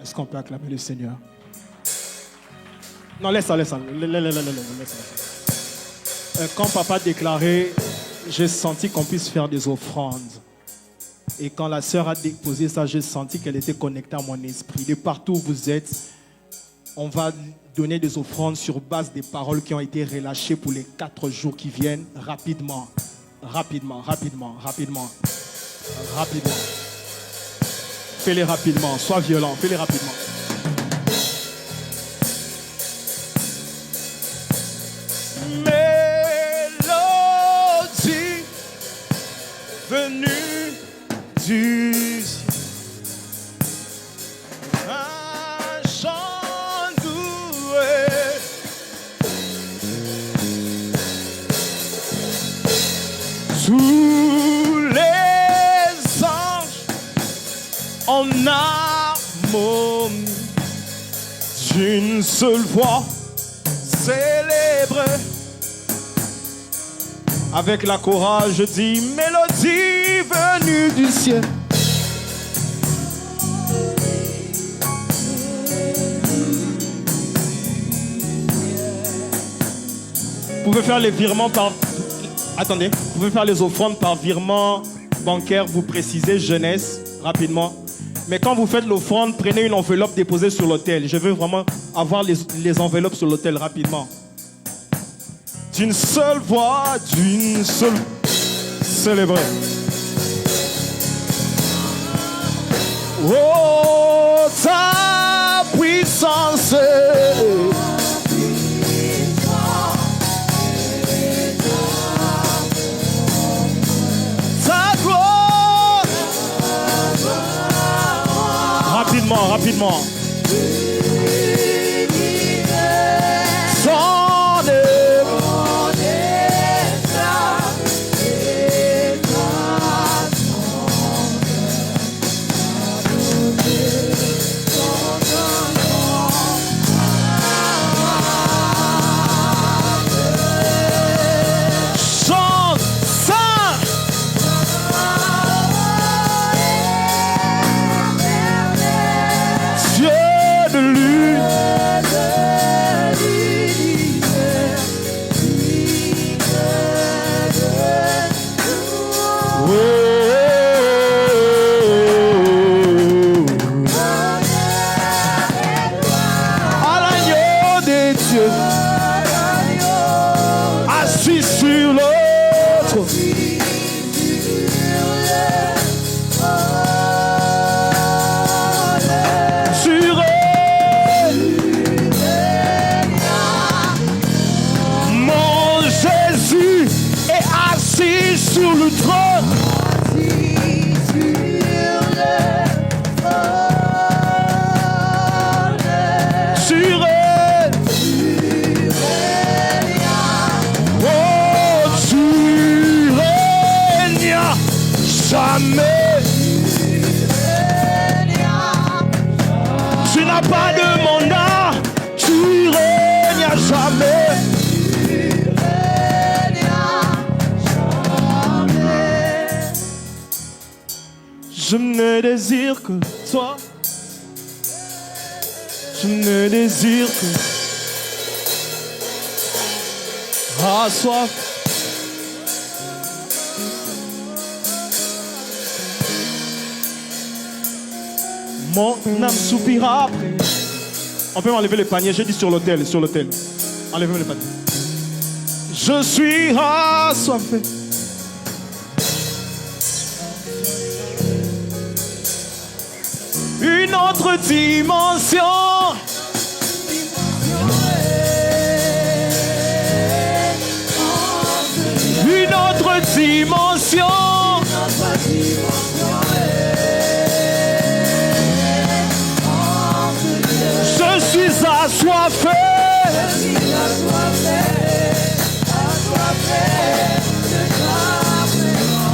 Est-ce qu'on peut acclamer le Seigneur? Non, laisse ça. Quand papa déclarait, j'ai senti qu'on puisse faire des offrandes. Et quand la sœur a déposé ça, j'ai senti qu'elle était connectée à mon esprit. De partout où vous êtes, on va donner des offrandes sur base des paroles qui ont été relâchées pour les 4 jours qui viennent. Rapidement. Fais-les rapidement. Sois violent. Fais-les rapidement. Mélodie venue du ciel. Un chant doué. Tous les anges en harmonie d'une seule voix célèbre. Avec la chorale, je dis mélodie venue du ciel. Vous pouvez faire les virements par... Attendez, vous pouvez faire les offrandes par virement bancaire, vous précisez jeunesse, rapidement. Mais quand vous faites l'offrande, prenez une enveloppe déposée sur l'autel. Je veux vraiment avoir les enveloppes sur l'autel rapidement. D'une seule voix, d'une seule... Célébrer. Oh, ta puissance. Ta gloire. Rapidement. Tu n'as pas de mandat, tu règnes à jamais. Je ne désire que toi. Je ne désire que à soif. Mon âme soupira après. On peut m'enlever les paniers, j'ai dit sur l'autel, Enlevez les paniers. Je suis assoiffé. Une autre dimension. Une autre dimension. Je suis assoiffé.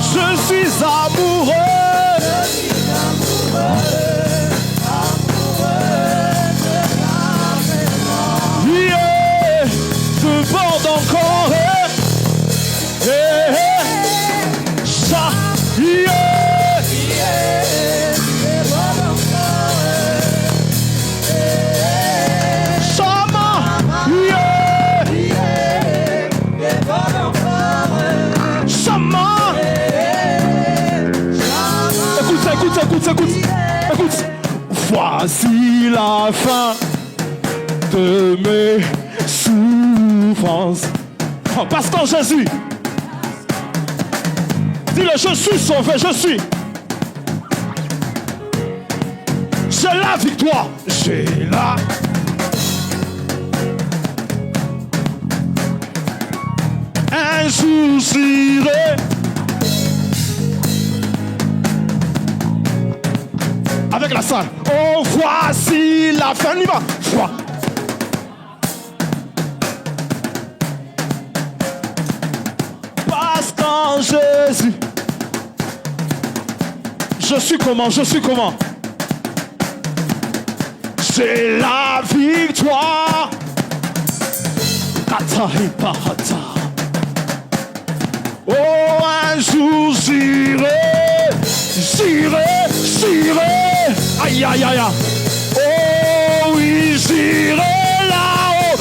Je suis amoureux. Yeah, je borde encore. Ça, yeah. Écoute. Voici la fin de mes souffrances. Oh, parce qu'en Jésus, dis-le, je suis sauvé, je suis. J'ai la victoire, j'ai la. Un jour j'irai. Avec la salle. Oh, voici la fin. On y va. Parce qu'en Jésus, je suis comment? J'ai la victoire. Oh, un jour j'irai. Aïe. Oh oui, j'irai là-haut.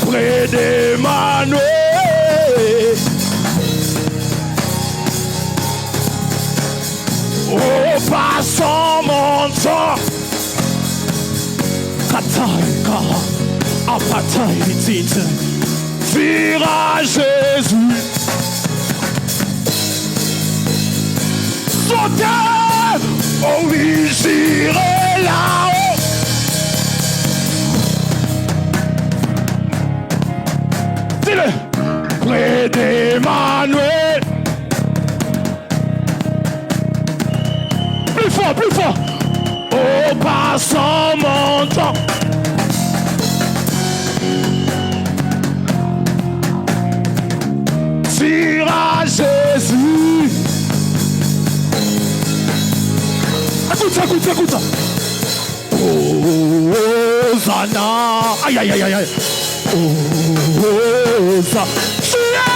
Près d'Emmanuel. Oh, passant mon temps. Vira Jésus. Sautez. Oh oui, j'irai là-haut. Dis-le. Près d'Emmanuel. Plus fort. Oh, passant mon temps. À Jésus. Écoute ça. Oh, Hosanna. Aïe. Oh, Hosanna.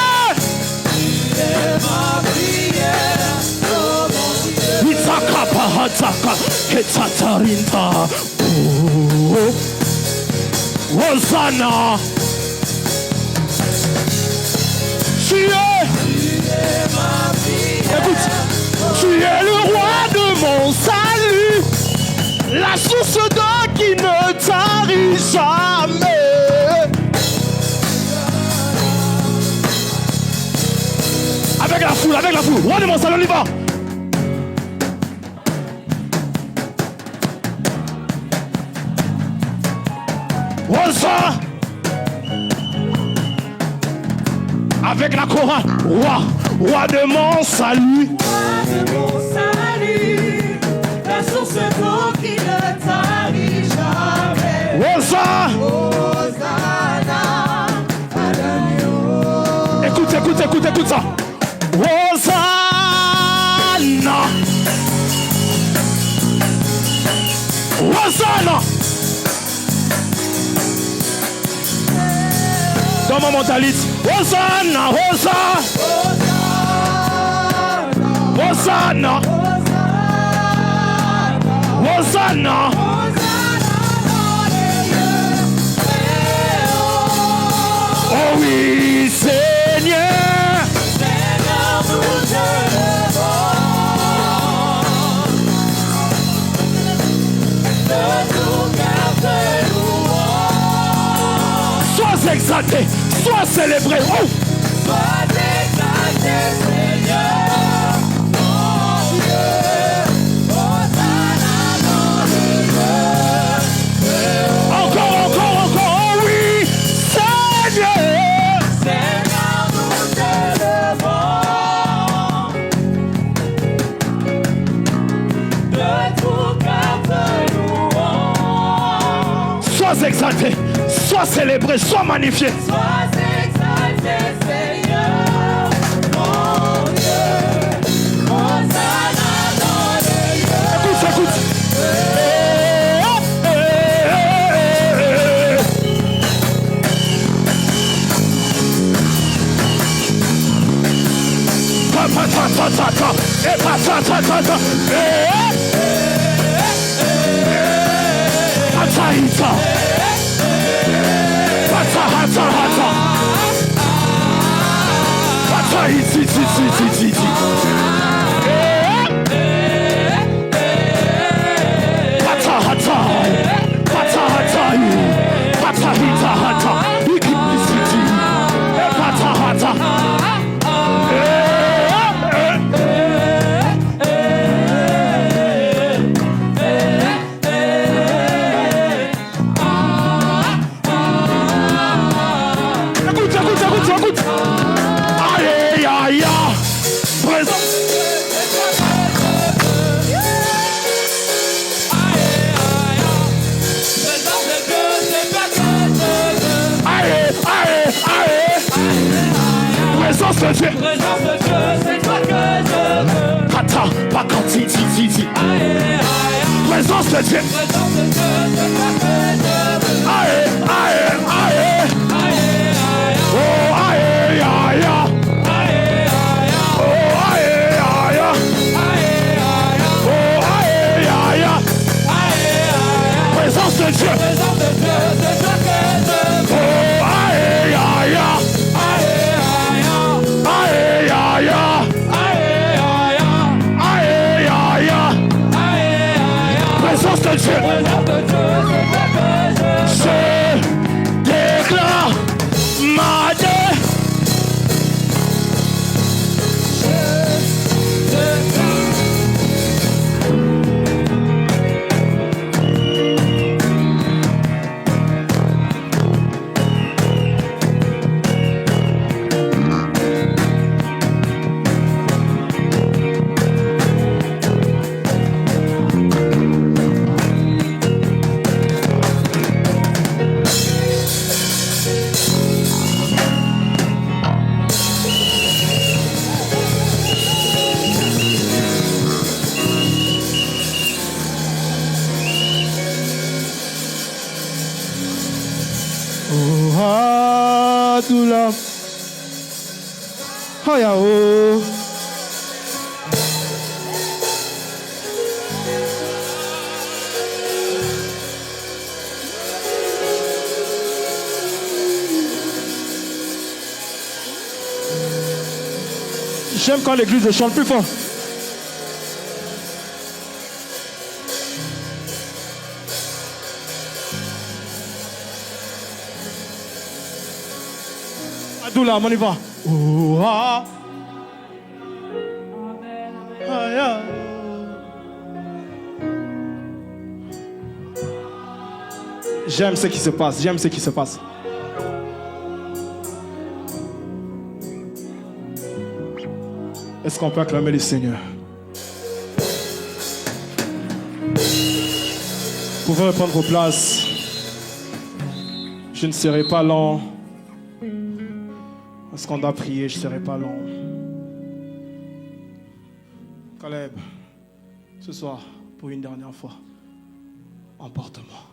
Ma prière, oh mon Dieu. Oh, Hosanna. Écoute, tu es le roi de mon salut, la source d'eau qui ne tarit jamais. Avec la foule, roi de mon salut, on y va. Hosanna. Avec la chorale, roi de mon salut. Roi de mon salut, la source d'eau qui ne tarit jamais. Hosanna. Écoute ça. Hosanna. Dans ma mentalité. Hosanna. Oh oui, Seigneur. Nous élevons de tout cœur de louange. Sois exalté, sois célébré. Oh. Sois exalté, Seigneur, mon Dieu. Hosanna dans le lieu. Encore. Oh oui, Seigneur. Seigneur, nous élevons de tout cœur de louange. Sois exalté, sois célébré, sois magnifié. Sois exalté, Seigneur, mon Dieu. Hosanna dans le lieu. Écoute. Haïti, Titi. Écoute. Aïe, aïe, aïe. Présent. Présence de Dieu, c'est toi que je veux. Attends, pas quand Titi. Présence de Dieu, c'est toi que je veux. Aïe. Oh, aïe. Oh, aïe. Oh, aïe. Présence de Dieu, c'est toi que je veux. Oh, aïe. Présence de Dieu, je déclare ma dé. Doula. Oh ya oh. J'aime quand l'église chante plus fort. Doula, on y va. Oh, ah. Ah, j'aime ce qui se passe. Est-ce qu'on peut acclamer le Seigneur? Vous pouvez reprendre vos places. Je ne serai pas lent. Parce qu'on doit prier, je ne serai pas long. Caleb, ce soir, pour une dernière fois, emporte-moi.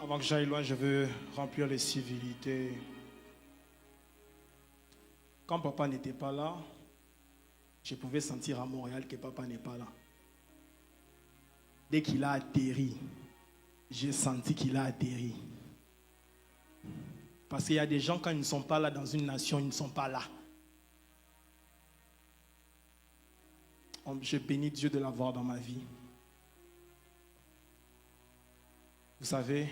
Avant que j'aille loin, je veux remplir les civilités. Quand papa n'était pas là, je pouvais sentir à Montréal que papa n'est pas là. Dès qu'il a atterri, j'ai senti qu'il a atterri. Parce qu'il y a des gens, quand ils ne sont pas là dans une nation, ils ne sont pas là. Je bénis Dieu de l'avoir dans ma vie. Vous savez,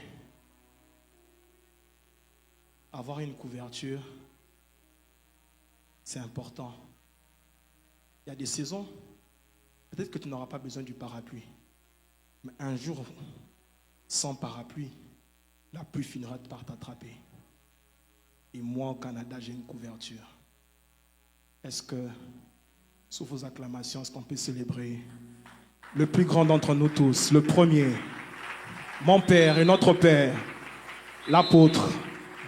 avoir une couverture, c'est important. Il y a des saisons, peut-être que tu n'auras pas besoin du parapluie. Mais un jour, sans parapluie, la pluie finira par t'attraper. Et moi, au Canada, j'ai une couverture. Est-ce que, sous vos acclamations, est-ce qu'on peut célébrer le plus grand d'entre nous tous, le premier, mon Père et notre Père, l'apôtre,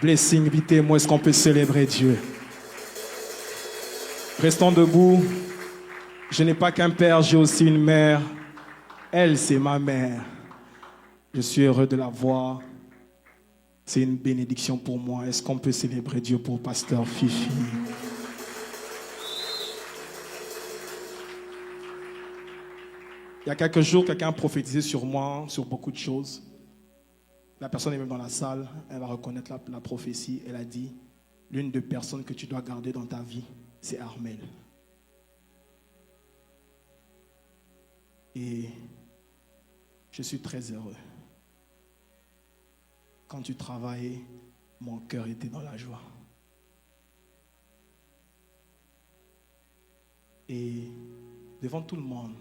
Blessing, invitez-moi, est-ce qu'on peut célébrer Dieu? Restons debout. Je n'ai pas qu'un père, j'ai aussi une mère. Elle, c'est ma mère. Je suis heureux de la voir. C'est une bénédiction pour moi. Est-ce qu'on peut célébrer Dieu pour Pasteur Fifi? Il y a quelques jours, quelqu'un a prophétisé sur moi, sur beaucoup de choses. La personne est même dans la salle, elle va reconnaître la prophétie. Elle a dit, l'une des personnes que tu dois garder dans ta vie, c'est Armel. Et je suis très heureux. Quand tu travaillais, mon cœur était dans la joie. Et devant tout le monde,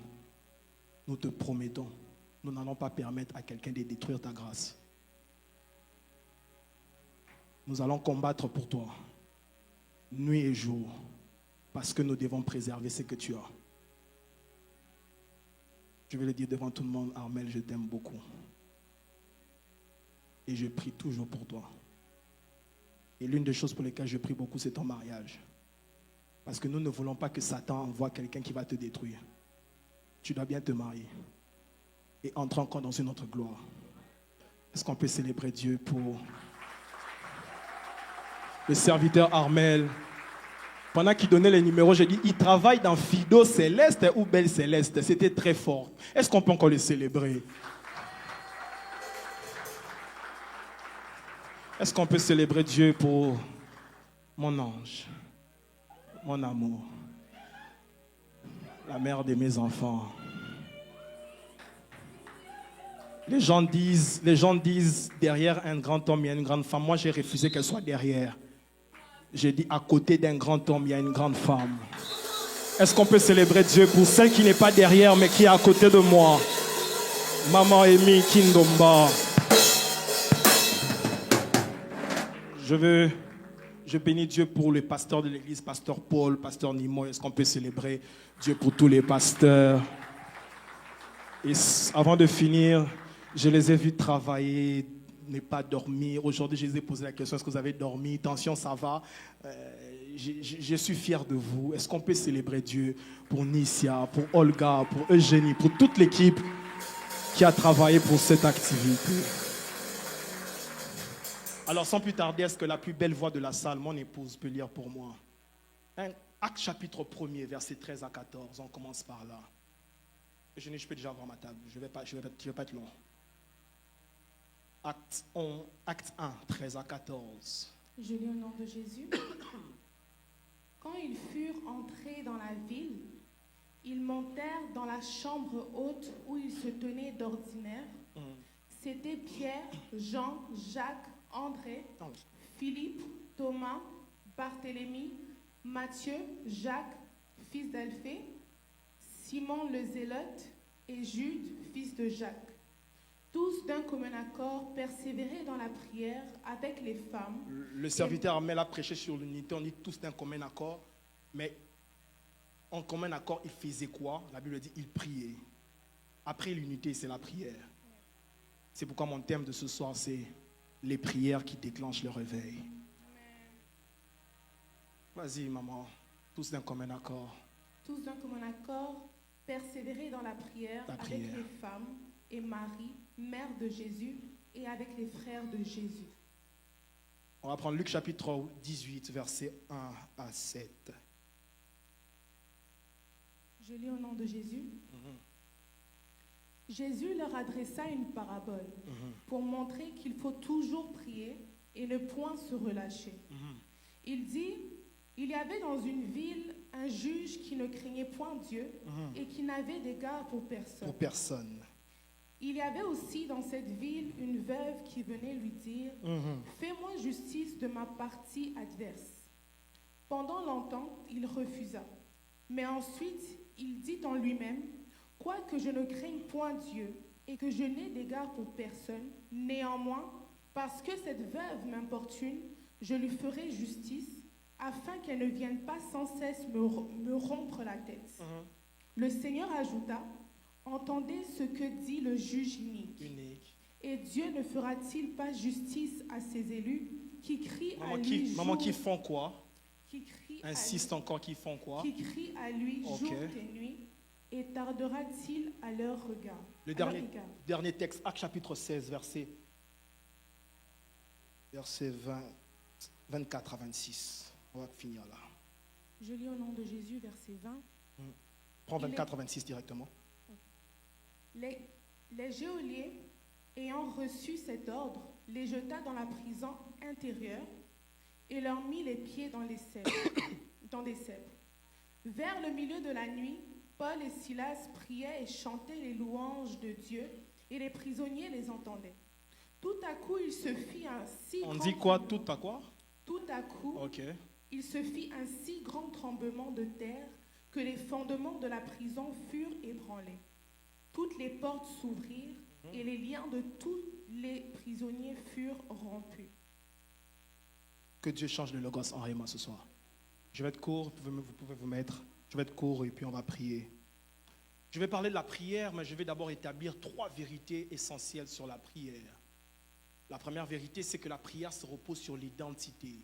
nous te promettons, nous n'allons pas permettre à quelqu'un de détruire ta grâce. Nous allons combattre pour toi, nuit et jour, parce que nous devons préserver ce que tu as. Je vais le dire devant tout le monde, Armel, je t'aime beaucoup. Et je prie toujours pour toi. Et l'une des choses pour lesquelles je prie beaucoup, c'est ton mariage. Parce que nous ne voulons pas que Satan envoie quelqu'un qui va te détruire. Tu dois bien te marier et entrer encore dans une autre gloire. Est-ce qu'on peut célébrer Dieu pour le serviteur Armel? Pendant qu'il donnait les numéros, j'ai dit, il travaille dans Fido Céleste ou Belle Céleste. C'était très fort. Est-ce qu'on peut encore le célébrer? Est-ce qu'on peut célébrer Dieu pour mon ange, mon amour, la mère de mes enfants? Les gens disent, derrière un grand homme, il y a une grande femme. Moi, j'ai refusé qu'elle soit derrière. J'ai dit, à côté d'un grand homme, il y a une grande femme. Est-ce qu'on peut célébrer Dieu pour celle qui n'est pas derrière, mais qui est à côté de moi? Maman Amy Kindomba. Je bénis Dieu pour les pasteurs de l'église, pasteur Paul, pasteur Nimo. Est-ce qu'on peut célébrer Dieu pour tous les pasteurs? Et avant de finir, je les ai vus travailler, ne pas dormir. Aujourd'hui, je les ai posé la question, est-ce que vous avez dormi? Tension, ça va? Je suis fier de vous. Est-ce qu'on peut célébrer Dieu pour Nicia, pour Olga, pour Eugénie, pour toute l'équipe qui a travaillé pour cette activité? Alors, sans plus tarder, est-ce que la plus belle voix de la salle, mon épouse, peut lire pour moi? Acte chapitre 1er, versets 13 à 14. On commence par là. Je peux déjà avoir ma table. Je ne vais pas être long. Acte 1, 13 à 14. Je lis au nom de Jésus. Quand ils furent entrés dans la ville, ils montèrent dans la chambre haute où ils se tenaient d'ordinaire. C'était Pierre, Jean, Jacques, André, Philippe, Thomas, Barthélemy, Matthieu, Jacques, fils d'Alphée, Simon le Zélote et Jude, fils de Jacques. Tous d'un commun accord persévéraient dans la prière avec les femmes. Le serviteur Armel a prêché sur l'unité, on dit tous d'un commun accord, mais en commun accord, il faisait quoi? La Bible dit, il priait. Après l'unité, c'est la prière. C'est pourquoi mon thème de ce soir, c'est les prières qui déclenchent le réveil. Vas-y, maman, tous d'un commun accord. Tous d'un commun accord persévéraient dans la prière avec les femmes et Marie, mère de Jésus, et avec les frères de Jésus. On va prendre Luc chapitre 18, versets 1 à 7. Je lis au nom de Jésus. Jésus leur adressa une parabole pour montrer qu'il faut toujours prier et ne point se relâcher. Il dit, il y avait dans une ville un juge qui ne craignait point Dieu et qui n'avait d'égard pour personne. Il y avait aussi dans cette ville une veuve qui venait lui dire, fais-moi justice de ma partie adverse. Pendant longtemps, il refusa. Mais ensuite, il dit en lui-même, quoique je ne craigne point Dieu et que je n'ai d'égard pour personne, néanmoins, parce que cette veuve m'importune, je lui ferai justice, afin qu'elle ne vienne pas sans cesse me rompre la tête. Le Seigneur ajouta, entendez ce que dit le juge unique. Et Dieu ne fera-t-il pas justice à ses élus qui crient à lui Maman, qui font quoi? Qui crient Insiste encore, qui font quoi? Qui crient à lui jour et nuit, et tardera-t-il à leur regard? Le dernier texte, Acte chapitre 16, verset Versets 24 à 26. On va finir là. Je lis au nom de Jésus, verset 20. Prends 24 à 26 directement. Les geôliers, ayant reçu cet ordre, les jeta dans la prison intérieure et leur mit les pieds dans les cèpes. Vers le milieu de la nuit, Paul et Silas priaient et chantaient les louanges de Dieu, et les prisonniers les entendaient. Tout à coup, il se fit un si On grand dit quoi? tremblement. Tout à quoi? Tout à coup, Ok. il se fit un si grand tremblement de terre que les fondements de la prison furent ébranlés. Toutes les portes s'ouvrirent et les liens de tous les prisonniers furent rompus. Que Dieu change le logos en Réma ce soir. Je vais être court, vous pouvez vous mettre. Je vais être court et puis on va prier. Je vais parler de la prière, mais je vais d'abord établir 3 vérités essentielles sur la prière. La première vérité, c'est que la prière se repose sur l'identité.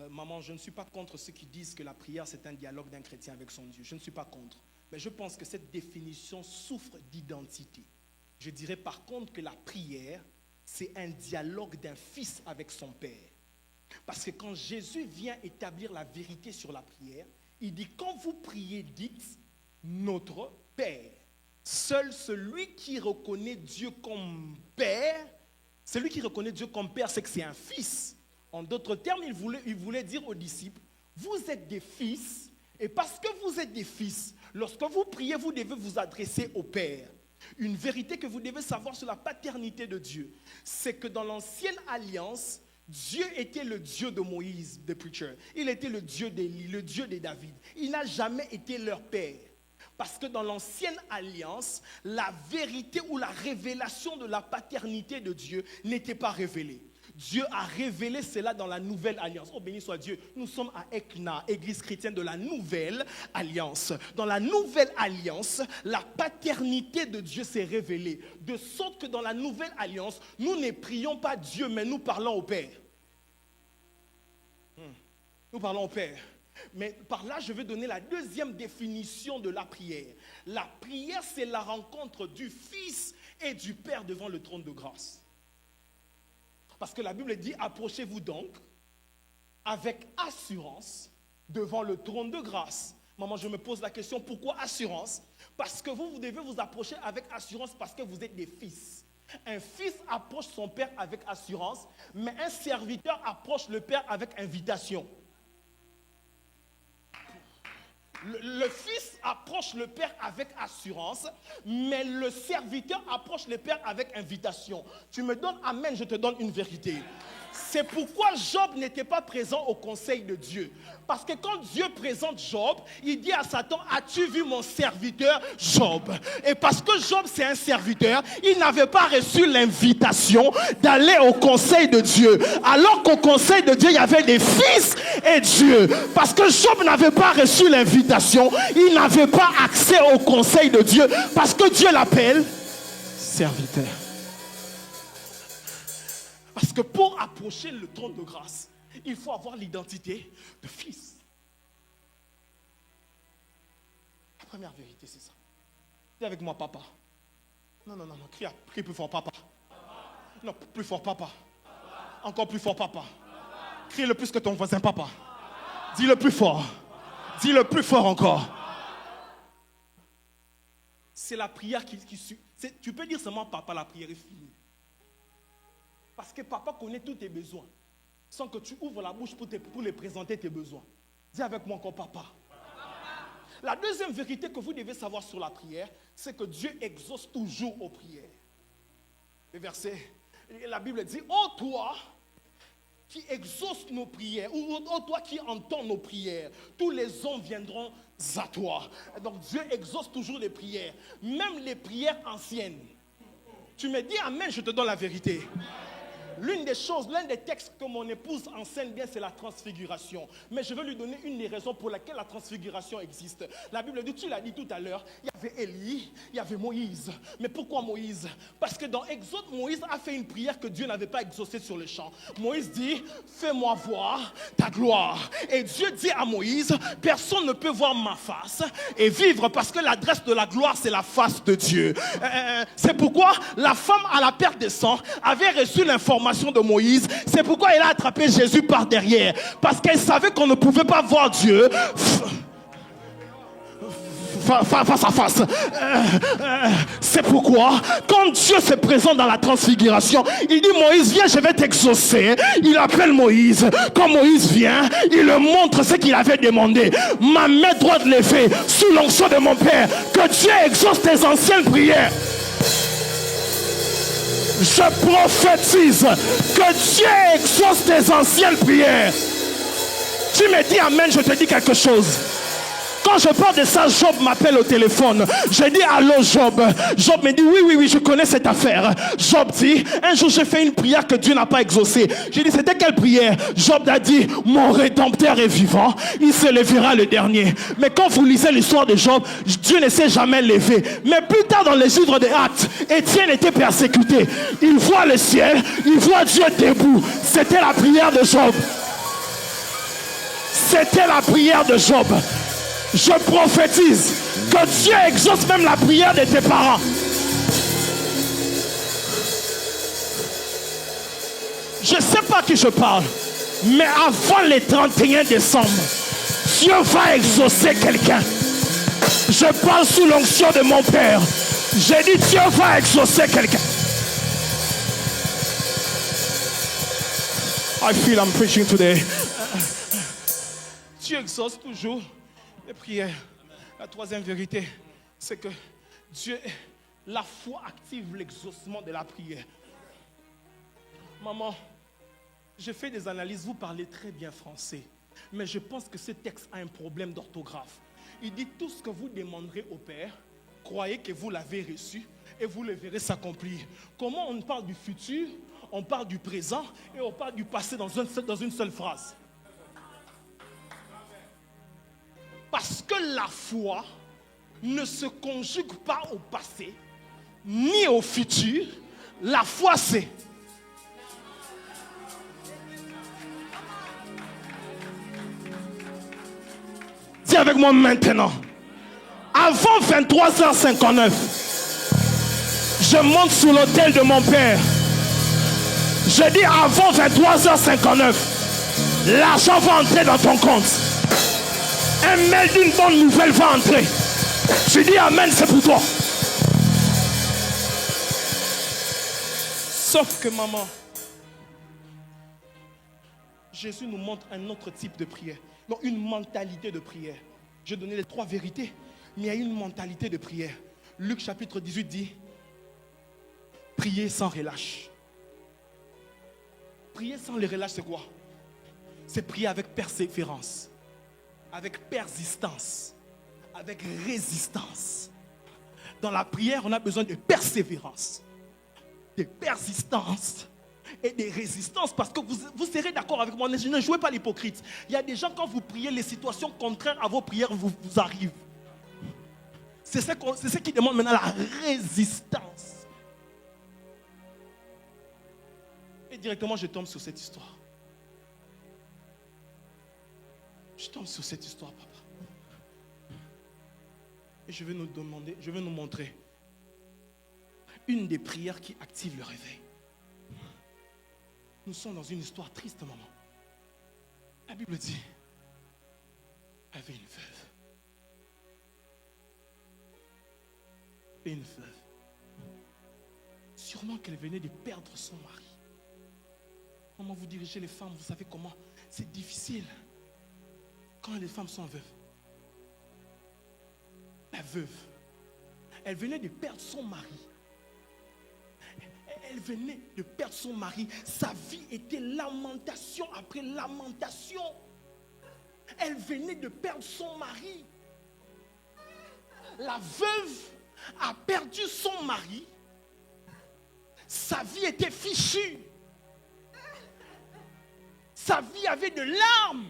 Maman, je ne suis pas contre ceux qui disent que la prière, c'est un dialogue d'un chrétien avec son Dieu. Je ne suis pas contre. Mais je pense que cette définition souffre d'identité. Je dirais par contre que la prière, c'est un dialogue d'un fils avec son père. Parce que quand Jésus vient établir la vérité sur la prière, il dit, quand vous priez, dites notre Père. Seul celui qui reconnaît Dieu comme Père, celui qui reconnaît Dieu comme Père, c'est que c'est un fils. En d'autres termes, il voulait dire aux disciples, vous êtes des fils, et parce que vous êtes des fils, lorsque vous priez, vous devez vous adresser au Père. Une vérité que vous devez savoir sur la paternité de Dieu, c'est que dans l'ancienne alliance, Dieu était le Dieu de Moïse, the preacher. Il était le Dieu d'Élie, le Dieu de David. Il n'a jamais été leur père. Parce que dans l'ancienne alliance, la vérité ou la révélation de la paternité de Dieu n'était pas révélée. Dieu a révélé cela dans la nouvelle alliance. Oh, béni soit Dieu. Nous sommes à Ekna, église chrétienne de la nouvelle alliance. Dans la nouvelle alliance, la paternité de Dieu s'est révélée. De sorte que dans la nouvelle alliance, nous ne prions pas Dieu, mais nous parlons au Père. Nous parlons au Père. Mais par là, je vais donner la deuxième définition de la prière. La prière, c'est la rencontre du Fils et du Père devant le trône de grâce. Parce que la Bible dit, approchez-vous donc avec assurance devant le trône de grâce. Maman, je me pose la question, pourquoi assurance? Parce que vous devez vous approcher avec assurance parce que vous êtes des fils. Un fils approche son père avec assurance, mais un serviteur approche le père avec invitation. Le fils approche le père avec assurance, mais le serviteur approche le père avec invitation. Tu me donnes amen, je te donne une vérité. C'est pourquoi Job n'était pas présent au conseil de Dieu. Parce que quand Dieu présente Job, il dit à Satan, as-tu vu mon serviteur Job? Et parce que Job c'est un serviteur, il n'avait pas reçu l'invitation d'aller au conseil de Dieu. Alors qu'au conseil de Dieu, il y avait des fils et Dieu. Parce que Job n'avait pas reçu l'invitation, il n'avait pas accès au conseil de Dieu. Parce que Dieu l'appelle serviteur. Parce que pour approcher le trône de grâce, il faut avoir l'identité de fils. La première vérité, c'est ça. Dis avec moi, papa. Non, crie plus fort, papa. Non, plus fort, papa. Encore plus fort, papa. Crie le plus que ton voisin, papa. Dis le plus fort. Dis le plus fort encore. C'est la prière qui suit. Tu peux dire seulement, papa, la prière est finie. Parce que papa connaît tous tes besoins. Sans que tu ouvres la bouche pour les présenter tes besoins. Dis avec moi encore papa. La deuxième vérité que vous devez savoir sur la prière, c'est que Dieu exauce toujours aux prières. Le verset, la Bible dit, ô toi qui exauce nos prières, ou ô toi qui entends nos prières, tous les hommes viendront à toi. Donc Dieu exauce toujours les prières, même les prières anciennes. Tu me dis amen, je te donne la vérité. L'une des choses, l'un des textes que mon épouse enseigne bien, c'est la transfiguration. Mais je vais lui donner une des raisons pour laquelle la transfiguration existe. La Bible dit, tu l'as dit tout à l'heure, il y avait Élie, il y avait Moïse. Mais pourquoi Moïse? Parce que dans Exode, Moïse a fait une prière que Dieu n'avait pas exaucée sur le champ. Moïse dit, fais-moi voir ta gloire. Et Dieu dit à Moïse, personne ne peut voir ma face et vivre parce que l'adresse de la gloire, c'est la face de Dieu. C'est pourquoi la femme à la perte de sang avait reçu l'information transfiguration de Moïse. C'est pourquoi elle a attrapé Jésus par derrière. Parce qu'elle savait qu'on ne pouvait pas voir Dieu face à face. C'est pourquoi quand Dieu se présente dans la transfiguration, il dit Moïse viens, je vais t'exaucer. Il appelle Moïse. Quand Moïse vient, il lui montre ce qu'il avait demandé. Ma main droite levée sous l'onction de mon Père, que Dieu exauce tes anciennes prières. Je prophétise que Dieu exauce tes anciennes prières. Tu me dis amen, je te dis quelque chose. Quand je parle de ça, Job m'appelle au téléphone. Je dis allô Job. Job me dit oui, je connais cette affaire. Job dit, un jour j'ai fait une prière que Dieu n'a pas exaucée. J'ai dit c'était quelle prière? Job a dit, mon rédempteur est vivant, il se lèvera le dernier. Mais quand vous lisez l'histoire de Job, Dieu ne s'est jamais levé. Mais plus tard dans les livres des Actes, Étienne était persécuté. Il voit le ciel, il voit Dieu debout. C'était la prière de Job. C'était la prière de Job. Je prophétise que Dieu exauce même la prière de tes parents. Je ne sais pas à qui je parle, mais avant le 31 décembre, Dieu va exaucer quelqu'un. Je parle sous l'onction de mon Père. J'ai dit Dieu va exaucer quelqu'un. I feel I'm preaching today. Dieu exauce toujours les prières. La troisième vérité, c'est que Dieu, la foi active l'exaucement de la prière. Maman, j'ai fait des analyses, vous parlez très bien français, mais je pense que ce texte a un problème d'orthographe. Il dit tout ce que vous demanderez au Père, croyez que vous l'avez reçu et vous le verrez s'accomplir. Comment on parle du futur, on parle du présent et on parle du passé dans une seule phrase? Parce que la foi ne se conjugue pas au passé, ni au futur. La foi, c'est... Dis avec moi maintenant. Avant 23h59, je monte sous l'autel de mon Père. Je dis avant 23h59, l'argent va entrer dans ton compte. Un mail d'une bonne nouvelle va entrer. Je dis amen, c'est pour toi. Sauf que maman, Jésus nous montre un autre type de prière. Non, une mentalité de prière. J'ai donné les 3 vérités, mais il y a une mentalité de prière. Luc chapitre 18 dit, prier sans relâche. Prier sans le relâche, c'est quoi? C'est prier avec persévérance, avec persistance, avec résistance. Dans la prière, on a besoin de persévérance, de persistance et de résistance, parce que vous serez d'accord avec moi, ne jouez pas l'hypocrite. Il y a des gens, quand vous priez, les situations contraires à vos prières vous arrivent. C'est ce qui demande maintenant la résistance. Et directement, je tombe sur cette histoire. Je tombe sur cette histoire, papa. Et je vais nous montrer une des prières qui active le réveil. Nous sommes dans une histoire triste, maman. La Bible dit, il y avait une veuve. Et une veuve. Sûrement qu'elle venait de perdre son mari. Comment vous dirigez les femmes, vous savez comment c'est difficile quand les femmes sont veuves. La veuve, elle venait de perdre son mari. Elle venait de perdre son mari. Sa vie était lamentation après lamentation. Elle venait de perdre son mari. La veuve a perdu son mari. Sa vie était fichue. Sa vie avait de larmes.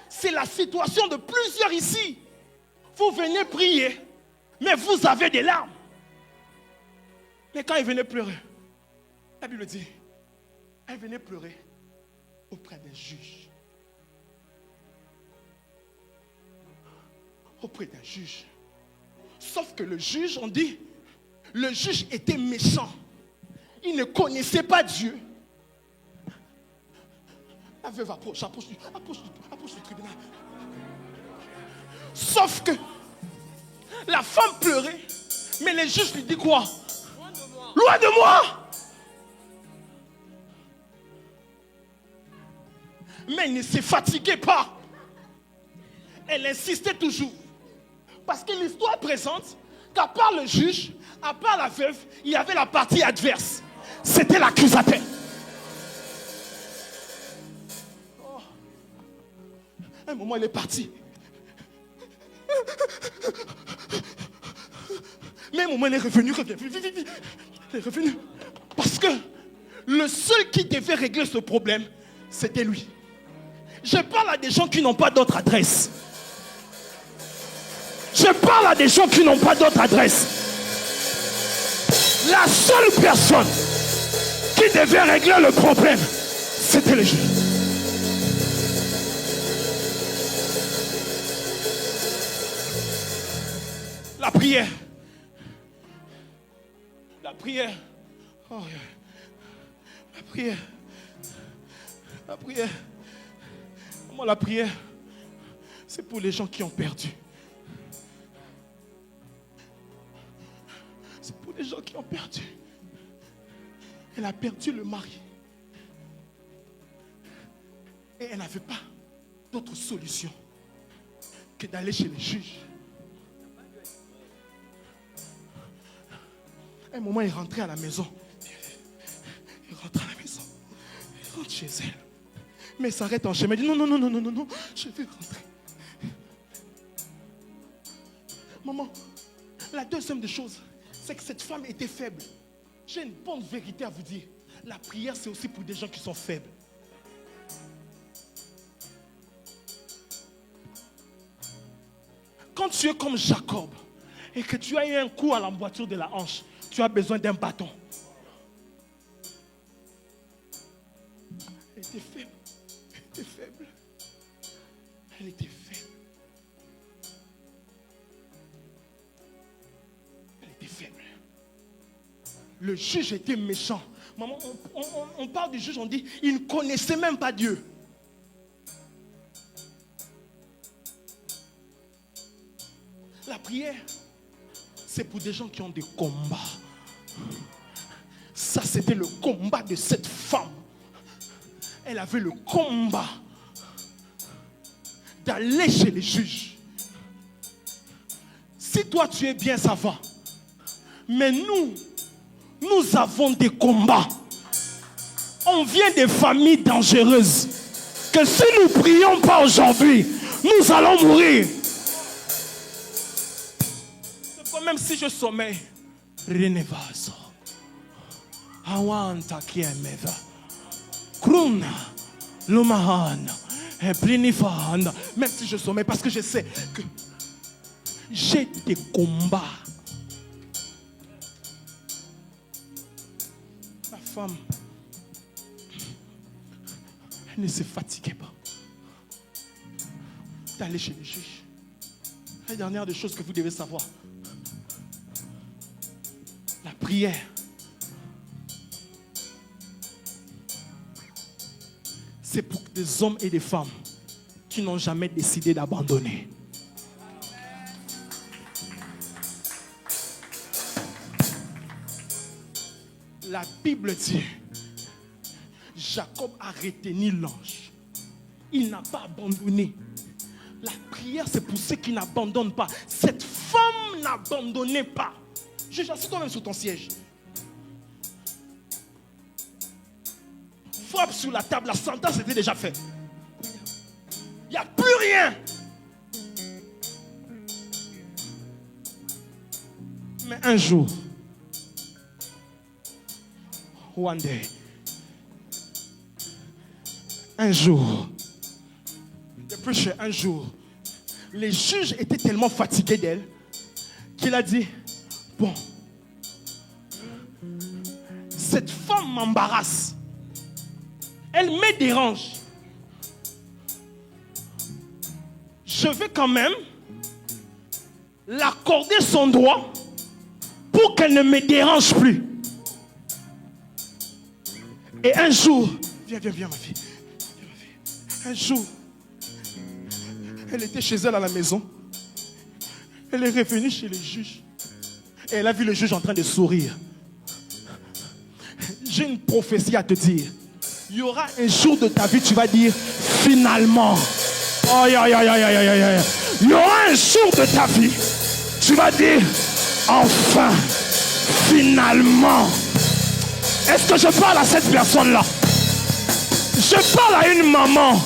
C'est la situation de plusieurs ici. Vous venez prier, mais vous avez des larmes. Mais quand elle venait pleurer, la Bible dit, elle venait pleurer auprès d'un juge. Auprès d'un juge. Sauf que le juge, on dit, le juge était méchant. il ne connaissait pas Dieu. La veuve approche du tribunal. Sauf que la femme pleurait, mais les juges lui disent quoi? Loin de moi! Mais elle ne se fatiguait pas. Elle insistait toujours. Parce que l'histoire présente qu'à part le juge, à part la veuve, il y avait la partie adverse. C'était l'accusateur. Oh. À un moment, elle est partie. Mais à un moment, elle est revenue. Elle est revenue. Parce que le seul qui devait régler ce problème, c'était lui. Je parle à des gens qui n'ont pas d'autre adresse. Je parle à des gens qui n'ont pas d'autre adresse. La seule personne qui devait régler le problème, c'était le juge. La prière. La prière. Oh, yeah. La prière. La prière. Moi, la prière, c'est pour les gens qui ont perdu. C'est pour les gens qui ont perdu. Elle a perdu le mari. Et elle n'avait pas d'autre solution que d'aller chez les juges. À un moment, elle est rentrée à la maison. Elle rentre à la maison. Elle rentre chez elle. Mais elle s'arrête en chemin. Elle dit non, je vais rentrer. Maman, la deuxième des choses, c'est que cette femme était faible. J'ai une bonne vérité à vous dire. La prière, c'est aussi pour des gens qui sont faibles. Quand tu es comme Jacob et que tu as eu un coup à l'emboîture de la hanche, tu as besoin d'un bâton. Elle était faible. Elle était faible. Elle était faible. Elle était faible. Le juge était méchant. Maman, on parle du juge, on dit, il ne connaissait même pas Dieu. La prière, c'est pour des gens qui ont des combats. Ça, c'était le combat de cette femme. Elle avait le combat d'aller chez les juges. Si toi tu es bien, ça va. Mais nous avons des combats. On vient des familles dangereuses. Que si nous ne prions pas aujourd'hui, nous allons mourir. Même si je sommeille, Renevaso. Awanta kiemeva. Kruna. Lumahana. Plinifana. Même si je sommeille, parce que je sais que j'ai des combats. La femme, elle ne se fatiguait pas d'aller chez le juge. La dernière des choses que vous devez savoir, la prière, c'est pour des hommes et des femmes qui n'ont jamais décidé d'abandonner. La Bible dit, Jacob a retenu l'ange. Il n'a pas abandonné. La prière, c'est pour ceux qui n'abandonnent pas. Cette femme n'abandonnait pas. Juge, assis toi-même sur ton siège. Frappe sur la table, la sentence était déjà faite. Il n'y a plus rien. Mais un jour, one day, un jour, les juges étaient tellement fatigués d'elle qu'il a dit, bon, cette femme m'embarrasse. Elle me dérange. Je vais quand même l'accorder son droit pour qu'elle ne me dérange plus. Et un jour, viens ma fille. Un jour, elle était chez elle à la maison. Elle est revenue chez le juge. Et elle a vu le juge en train de sourire. J'ai une prophétie à te dire. Il y aura un jour de ta vie, tu vas dire finalement. Il y aura un jour de ta vie, tu vas dire enfin, finalement. Est-ce que je parle à cette personne-là? Je parle à une maman.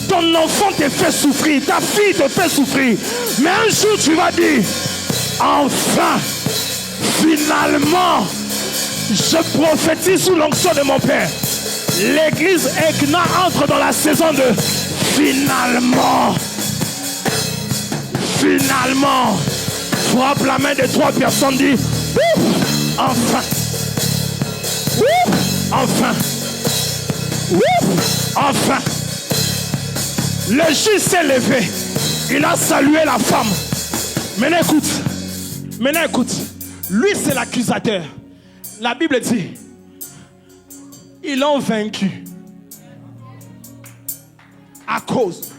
Ton enfant te fait souffrir, ta fille te fait souffrir. Mais un jour tu vas dire enfin, finalement. Je prophétise sous l'onction de mon Père. L'église Ekna entre dans la saison de finalement. Finalement. Frappe la main de 3 personnes, dit enfin. Enfin. Enfin. Le juge s'est levé. Il a salué la femme. Maintenant écoute. Lui c'est l'accusateur. La Bible dit, ils l'ont vaincu à cause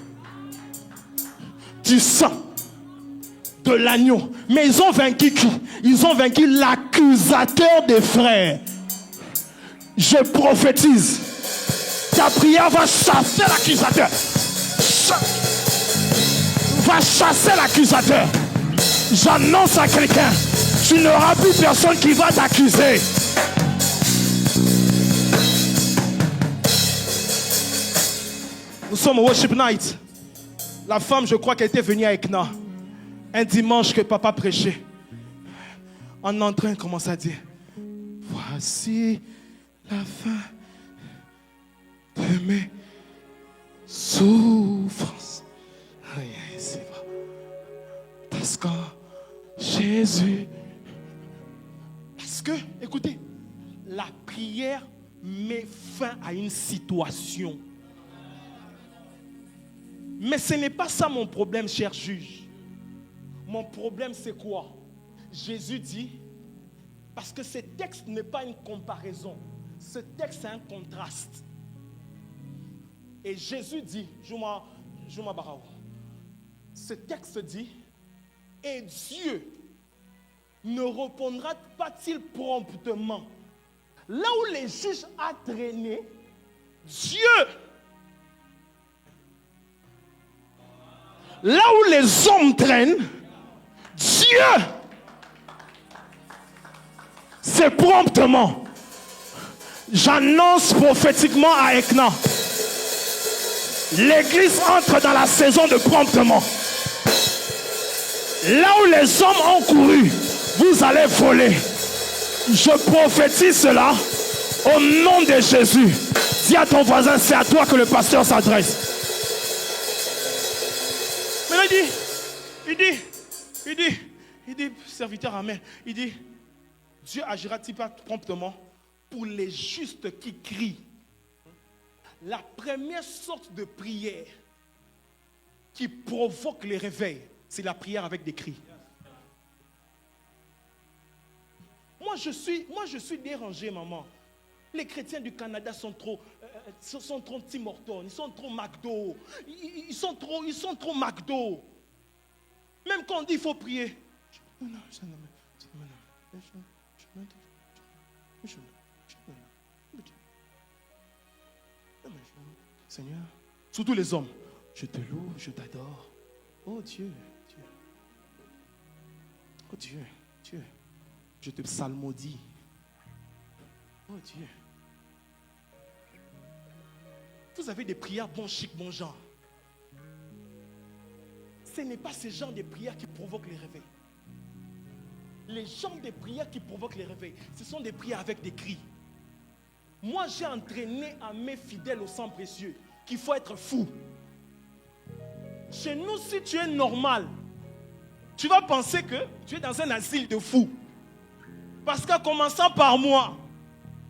du sang de l'agneau. Mais ils ont vaincu qui? Ils ont vaincu l'accusateur des frères. Je prophétise, ta prière va chasser l'accusateur. Va chasser l'accusateur. J'annonce à quelqu'un, tu n'auras plus personne qui va t'accuser. Nous sommes au Worship Night. La femme, je crois qu'elle était venue à Ekna. Un dimanche que papa prêchait. En entrant, elle commence à dire, voici la fin de mes souffrances. C'est vrai. Parce que Jésus... Parce que, écoutez, la prière met fin à une situation. Mais ce n'est pas ça mon problème, cher juge. Mon problème, c'est quoi? Jésus dit, parce que ce texte n'est pas une comparaison. Ce texte, c'est un contraste. Et Jésus dit, Jouma Barao, ce texte dit, et Dieu ne répondra pas-il promptement? Là où les juges a traîné, Dieu. Là où les hommes traînent, Dieu. C'est promptement. J'annonce prophétiquement à Ekna. L'église entre dans la saison de promptement. Là où les hommes ont couru, vous allez voler. Je prophétise cela au nom de Jésus. Dis à ton voisin, c'est à toi que le pasteur s'adresse. Mais il dit, serviteur amen, il dit, Dieu agira-t-il pas promptement pour les justes qui crient? La première sorte de prière qui provoque les réveils, c'est la prière avec des cris. Moi, je suis dérangé, maman. Les chrétiens du Canada sont trop Tim Hortons, ils sont trop McDo. Ils sont trop McDo. Même quand on dit qu'il faut prier. Seigneur, surtout les hommes, je te loue, je t'adore. Oh Dieu, Dieu. Oh Dieu, Dieu. Je te psalmodie. Oh Dieu. Vous avez des prières bon chic, bon genre. Ce n'est pas ce genre de prières qui provoquent les réveils. Les genres de prières qui provoquent les réveils, ce sont des prières avec des cris. Moi, j'ai entraîné à mes fidèles au sang précieux qu'il faut être fou. Chez nous, si tu es normal, tu vas penser que tu es dans un asile de fous. Parce qu'en commençant par moi,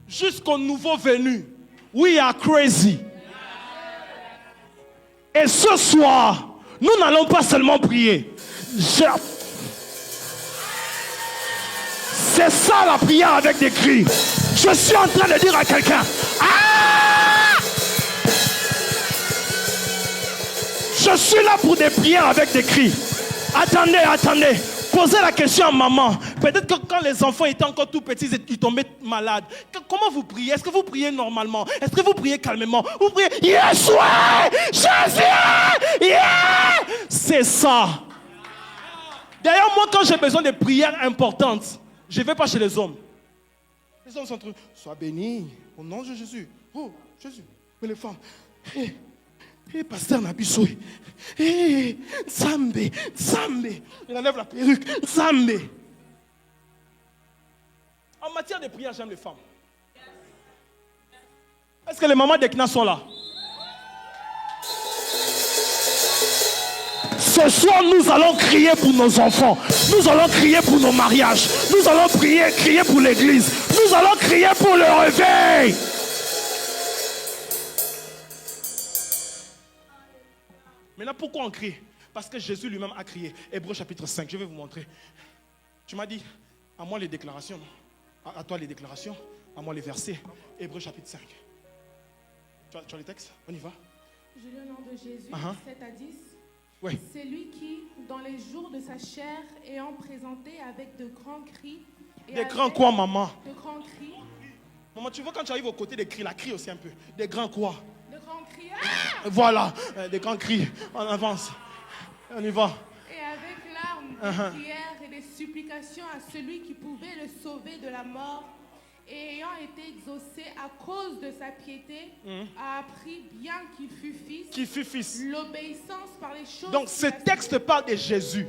jusqu'au nouveau venu, we are crazy. Et ce soir, nous n'allons pas seulement prier. C'est ça la prière avec des cris. Je suis en train de dire à quelqu'un, ah! Je suis là pour des prières avec des cris. Attendez. Posez la question à maman. Peut-être que quand les enfants étaient encore tout petits, ils tombaient malades. Comment vous priez? Est-ce que vous priez normalement? Est-ce que vous priez calmement? Vous priez Yeshua, Jésus, yeah! C'est ça. D'ailleurs, moi, quand j'ai besoin de prières importantes, je ne vais pas chez les hommes. Les hommes sont trop. Sois béni au nom de Jésus. Oh, Jésus. Mais les femmes. Pasteur Nabisoui. Zambé. Il enlève la perruque. Zambé. En matière de prière, j'aime les femmes. Est-ce que les mamans d'Ekna sont là? Ce soir, nous allons crier pour nos enfants. Nous allons crier pour nos mariages. Nous allons crier pour l'église. Nous allons crier pour le réveil. Maintenant, pourquoi on crie? Parce que Jésus lui-même a crié. Hébreux chapitre 5, je vais vous montrer. Tu m'as dit, à moi les déclarations. À toi les déclarations, à moi les versets. Hébreux chapitre 5. Tu as les textes? On y va. Je lis au nom de Jésus, 7 à 10. Oui. C'est lui qui, dans les jours de sa chair, ayant présenté avec de grands cris... Des grands quoi, maman? De grands cris. Maman, tu vois quand tu arrives aux côtés des cris, la crie aussi un peu. Des grands quoi? De grands cris. Ah! Voilà, des grands cris. On avance. On y va. Et avec larmes, des prières et des supplications à celui qui pouvait le sauver de la mort, et ayant été exaucé à cause de sa piété, a appris bien qu'il fut fils. L'obéissance par les choses. Donc ce texte parle de Jésus.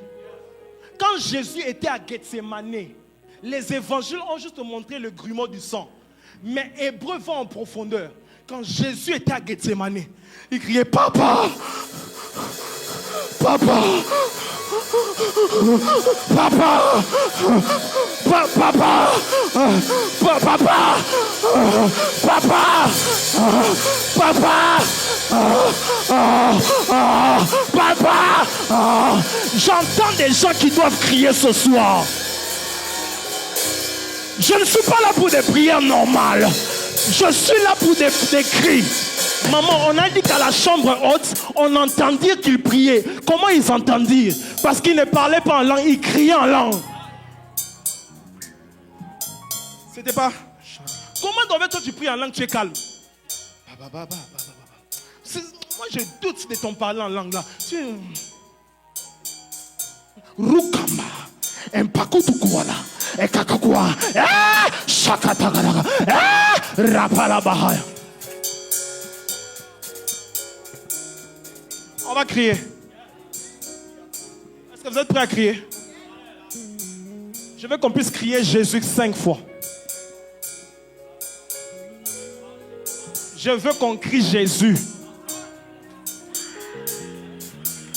Quand Jésus était à Gethsémane, les évangiles ont juste montré le grumeau du sang. Mais Hébreu va en profondeur. Quand Jésus était à Gethsémane, il criait Papa, Papa, Papa, Papa, Papa, Papa, Papa, Papa. J'entends des gens qui doivent crier ce soir. Je ne suis pas là pour des prières normales. Je suis là pour des cris. Maman, on a dit qu'à la chambre haute, on entend dire qu'ils priaient. Comment ils entendent dire? Parce qu'ils ne parlaient pas en langue, ils criaient en langue. C'était pas... Comment doit toi tu pries en langue, tu es calme? Moi je doute de ton parler en langue là. Rukamba, Empakutukuala, Ekakakua, Shakatagaraga, Rapalabahaya. On va crier. Est-ce que vous êtes prêts à crier? Je veux qu'on puisse crier Jésus 5 fois. Je veux qu'on crie Jésus.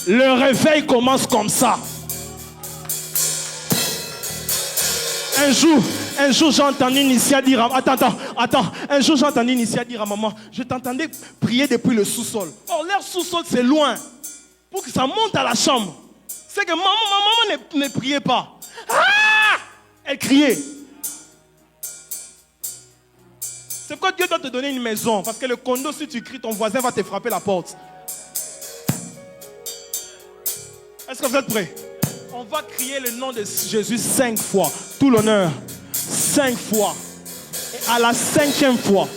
Le réveil commence comme ça. Un jour, j'ai entendu Nissia dire à... Attends. Un jour, j'ai entendu Nissia dire à maman, je t'entendais prier depuis le sous-sol. Or, leur sous-sol, c'est loin. Pour que ça monte à la chambre. C'est que maman ne priait pas. Ah! Elle criait. C'est pourquoi Dieu doit te donner une maison. Parce que le condo, si tu cries, ton voisin va te frapper la porte. Est-ce que vous êtes prêts? On va crier le nom de Jésus 5 fois. Tout l'honneur. 5 fois. Et à la 5e fois,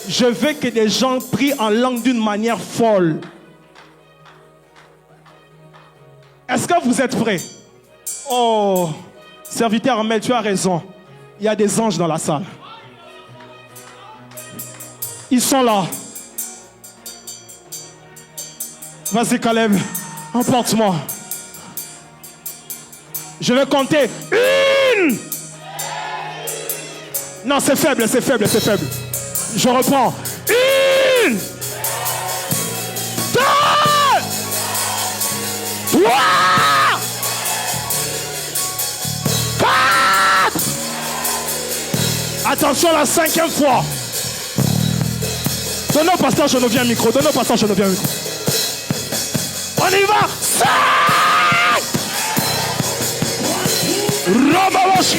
je veux que des gens prient en langue d'une manière folle. Est-ce que vous êtes prêts? Oh, serviteur Armel, tu as raison. Il y a des anges dans la salle. Ils sont là. Vas-y Caleb, emporte-moi. Je vais compter. 1. Non, c'est faible. Je reprends. 1, 2, 3, 4. Attention, la 5e fois. Donnez au pasteur Geneviève un micro. On y va. 5. Robawashi.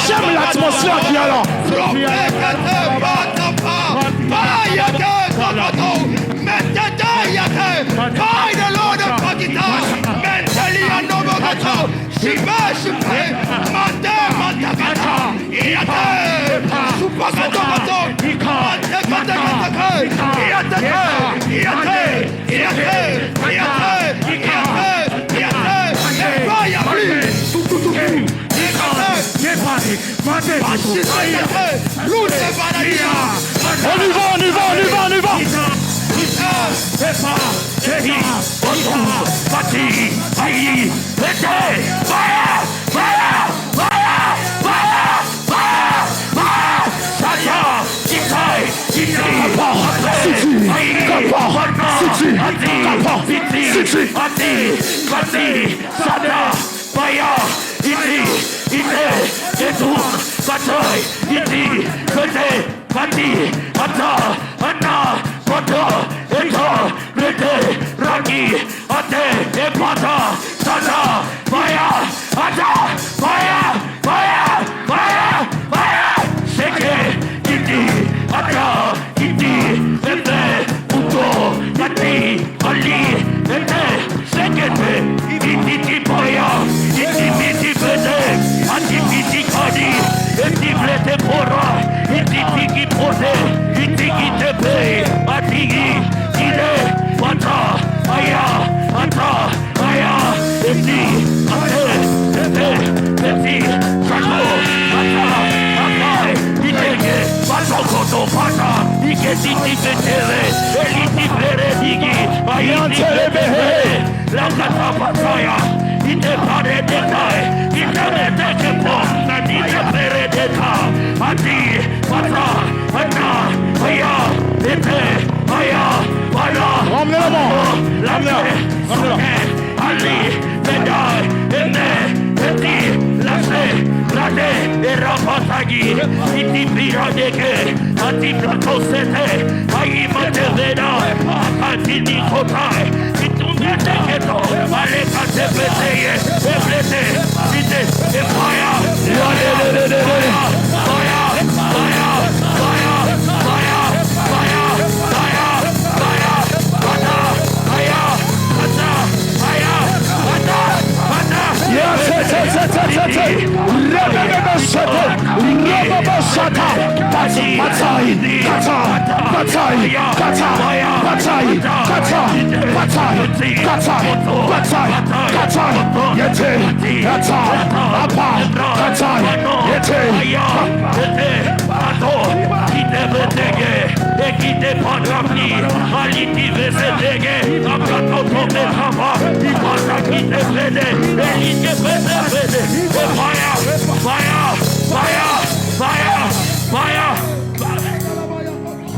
J'aime l'atmosphère qui est là. On y va.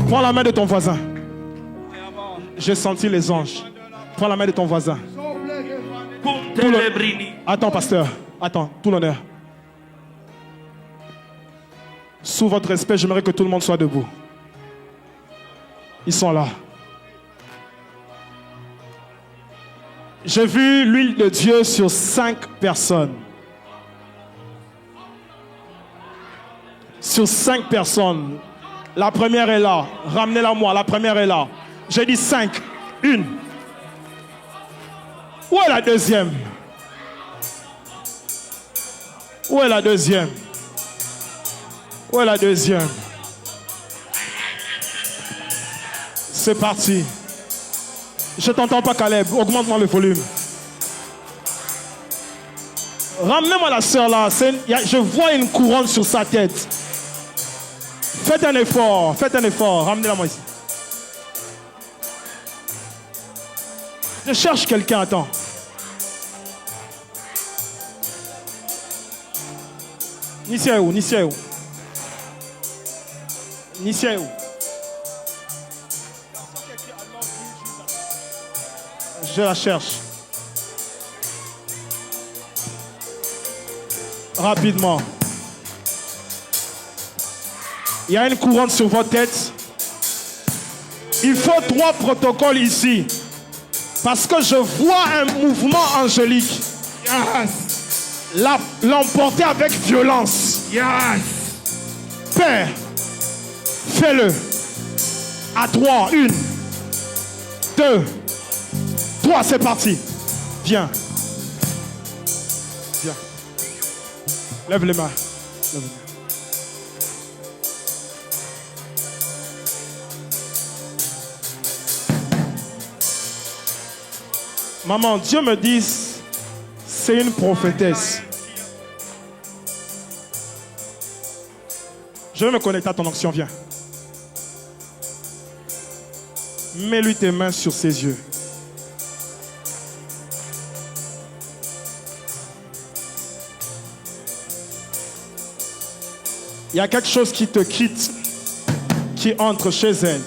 Prends la main de ton voisin. J'ai senti les anges. Prends la main de ton voisin. Attends, pasteur. Attends, tout l'honneur. Sous votre respect, j'aimerais que tout le monde soit debout. Ils sont là. J'ai vu l'huile de Dieu sur 5 personnes. Sur 5 personnes. La première est là. Ramenez-la moi. La première est là. J'ai dit 5. Une. Où est la deuxième? Où est la deuxième? Où est la deuxième? C'est parti. Je t'entends pas, Caleb. Augmente-moi le volume. Ramenez-moi la sœur là. Je vois une couronne sur sa tête. Faites un effort. Faites un effort. Ramenez-la moi ici. Je cherche quelqu'un. Attends. Nicia est où? Nicia est où? Nicia est où? Je la cherche. Rapidement. Il y a une couronne sur votre tête. Il faut 3 protocoles ici. Parce que je vois un mouvement angélique. Yes. L'emporter avec violence. Yes. Père, fais-le. À 3, 1, 2, 3, c'est parti. Viens. Viens. Lève les mains. Lève les mains. Maman, Dieu me dit, c'est une prophétesse. Je vais me connecter à ton onction, viens. Mets-lui tes mains sur ses yeux. Il y a quelque chose qui te quitte, qui entre chez elle.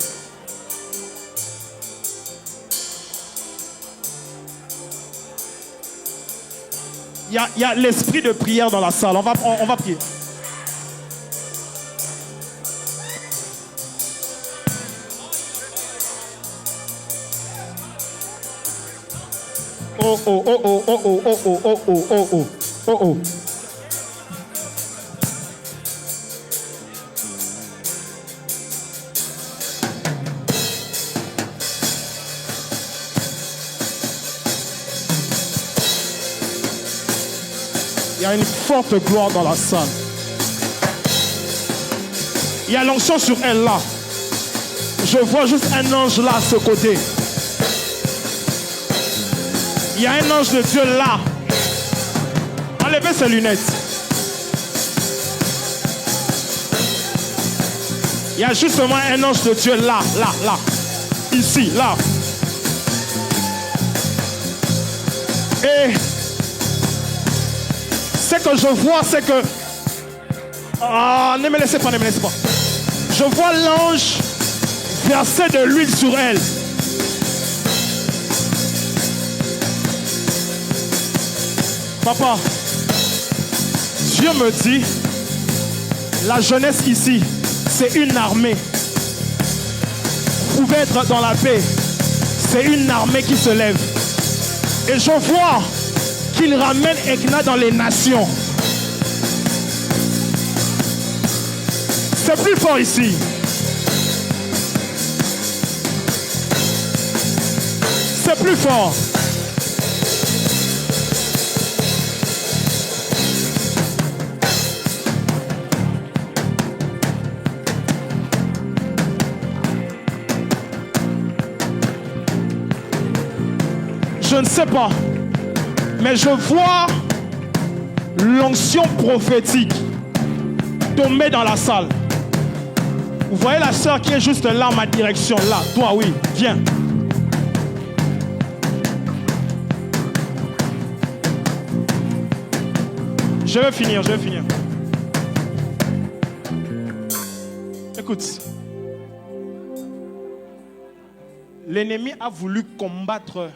Il y a l'esprit de prière dans la salle. On va prier. Oh, oh, oh, oh, oh, oh, oh, oh, oh, oh, oh, oh, oh, oh. Il y a une forte gloire dans la salle. Il y a l'onction sur elle là. Je vois juste un ange là à ce côté. Il y a un ange de Dieu là. Enlevez ses lunettes. Il y a justement un ange de Dieu là, là, là. Ici, là. Et ce que je vois, c'est que... Ah, ne me laissez pas, ne me laissez pas. Je vois l'ange verser de l'huile sur elle. Papa, Dieu me dit, la jeunesse ici, c'est une armée. Vous pouvez être dans la paix. C'est une armée qui se lève. Et je vois qu'il ramène Ekna dans les nations. C'est plus fort ici. C'est plus fort. Je ne sais pas, mais je vois l'onction prophétique tomber dans la salle. Vous voyez la sœur qui est juste là, ma direction, là. Toi, oui, viens. Je vais finir. Écoute. L'ennemi a voulu combattre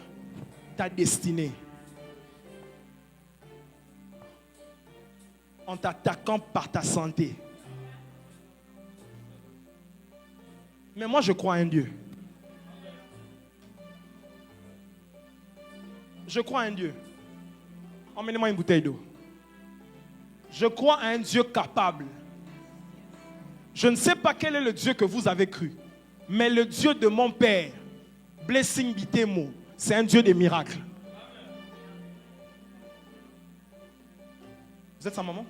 ta destinée en t'attaquant par ta santé. Mais moi, je crois à un Dieu. Je crois à un Dieu. Emmenez-moi une bouteille d'eau. Je crois à un Dieu capable. Je ne sais pas quel est le Dieu que vous avez cru, mais le Dieu de mon père, Blessing Bitemo, c'est un Dieu des miracles. Vous êtes sa maman?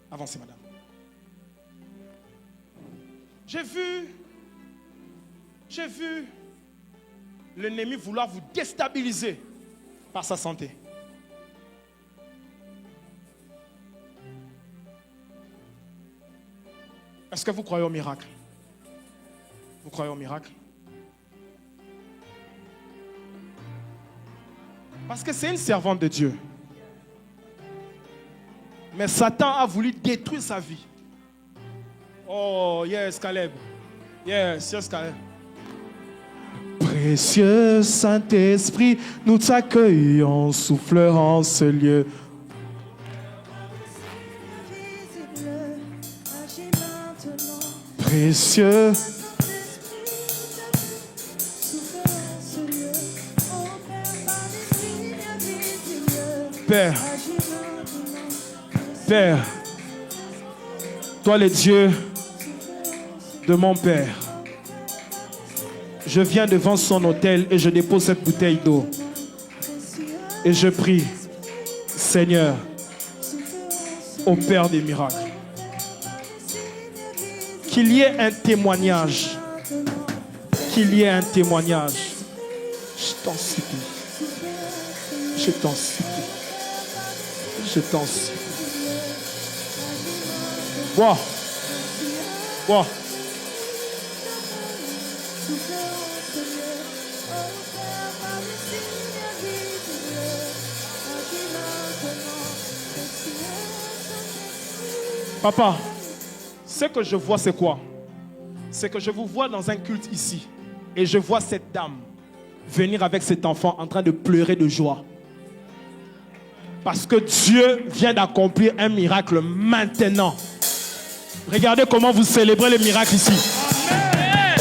Avancez, madame. J'ai vu l'ennemi vouloir vous déstabiliser par sa santé. Est-ce que vous croyez au miracle? Vous croyez au miracle? Parce que c'est une servante de Dieu. Mais Satan a voulu détruire sa vie. Oh, yes, Caleb. Yes, Caleb. Précieux Saint-Esprit, nous t'accueillons, souffleur en ce lieu. précieux. Père, Père, toi le Dieu de mon Père, je viens devant son autel et je dépose cette bouteille d'eau. Et je prie, Seigneur, au Père des miracles, qu'il y ait un témoignage. Qu'il y ait un témoignage. Je t'en supplie. Je t'en supplie. Je t'en supplie. Bois. Bois. Papa, ce que je vois, c'est quoi? C'est que je vous vois dans un culte ici. Et je vois cette dame venir avec cet enfant en train de pleurer de joie. Parce que Dieu vient d'accomplir un miracle maintenant. Regardez comment vous célébrez le miracle ici. Amen.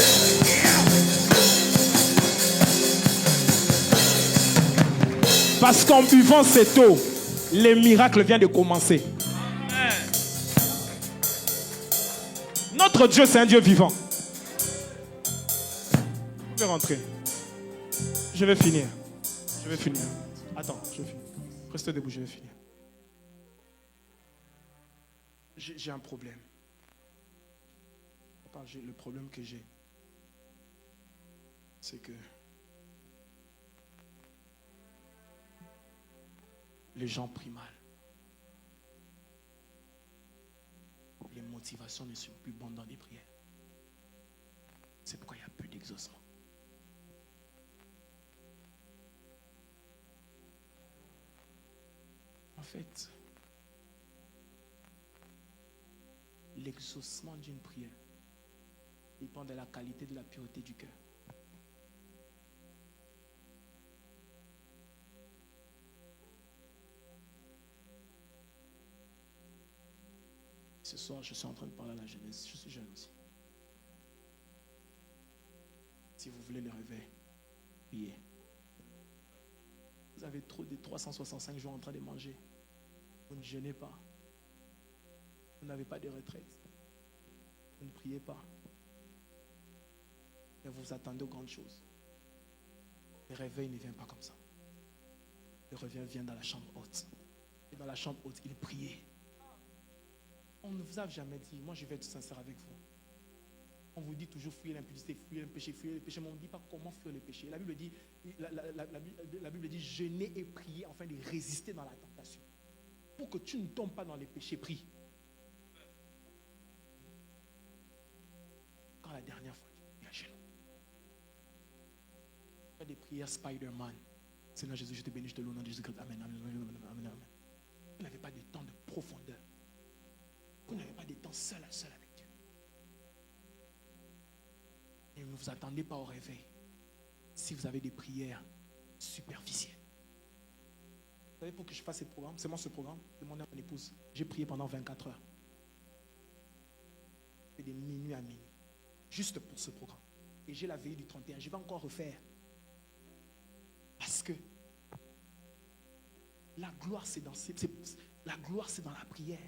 Parce qu'en buvant cette eau, le miracle vient de commencer. Amen. Notre Dieu, c'est un Dieu vivant. Vous pouvez rentrer. Je vais finir. Je vais finir. Attends, je vais finir. Restez debout, je vais finir. J'ai un problème. Papa, le problème que j'ai, c'est que les gens prient mal. Les motivations ne sont plus bonnes dans les prières. C'est pourquoi il n'y a plus d'exaucement. En fait, l'exaucement d'une prière dépend de la qualité de la pureté du cœur. Ce soir, je suis en train de parler à la jeunesse. Je suis jeune aussi. Si vous voulez le réveil, priez. Vous avez trop de 365 jours en train de manger. Vous ne jeûnez pas. Vous n'avez pas de retraite. Vous ne priez pas. Et vous attendez aux grandes choses. Le réveil ne vient pas comme ça. Le réveil vient dans la chambre haute. Et dans la chambre haute, il priait. On ne vous a jamais dit, moi je vais être sincère avec vous. On vous dit toujours fuir l'impudicité, fuir le péché, mais on ne dit pas comment fuir le péché. La Bible dit, la Bible dit jeûner et prier afin de résister dans la tentation. Pour que tu ne tombes pas dans les péchés, prie. Quand la dernière fois tu pries à genoux, fais des prières Spider-Man. Seigneur Jésus, je te bénis, je te loue au nom de Jésus-Christ. Amen, amen, amen, amen, amen. Vous n'avez pas de temps de profondeur. Vous n'avez pas de temps seul à seul avec Dieu. Et ne vous attendez pas au réveil si vous avez des prières superficielles. Vous savez, pour que je fasse ce programme, c'est moi ce programme, demandez à mon épouse. J'ai prié pendant 24 heures. Et de minuit à minuit. Juste pour ce programme. Et j'ai la veille du 31. Je vais encore refaire. Parce que la gloire, c'est dans la prière.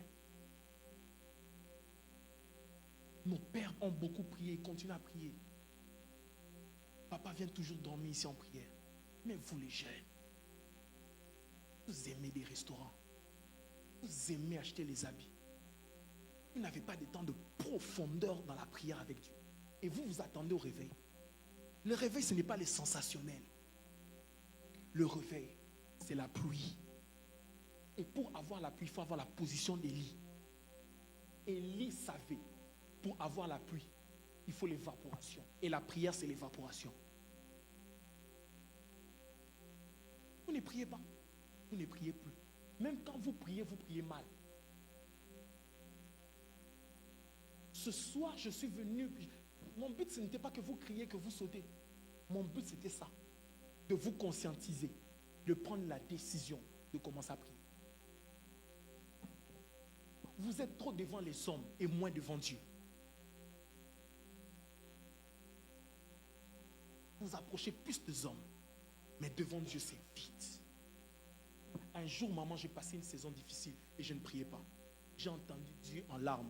Nos pères ont beaucoup prié, ils continuent à prier. Papa vient toujours dormir ici en prière. Mais vous les jeunes, vous aimez des restaurants. Vous aimez acheter les habits. Vous n'avez pas de temps de profondeur dans la prière avec Dieu. Et vous vous attendez au réveil. Le réveil, ce n'est pas les sensationnels. Le réveil, c'est la pluie. Et pour avoir la pluie, il faut avoir la position d'Élie. Élie savait, pour avoir la pluie, il faut l'évaporation. Et la prière, c'est l'évaporation. Vous ne priez pas. Vous ne priez plus. Même quand vous priez mal. Ce soir, je suis venu. Mon but, ce n'était pas que vous criez, que vous sautez. Mon but, c'était ça. De vous conscientiser. De prendre la décision de commencer à prier. Vous êtes trop devant les hommes et moins devant Dieu. approcher plus des hommes. Mais devant Dieu, c'est vite. Un jour, maman, j'ai passé une saison difficile et je ne priais pas. J'ai entendu Dieu en larmes.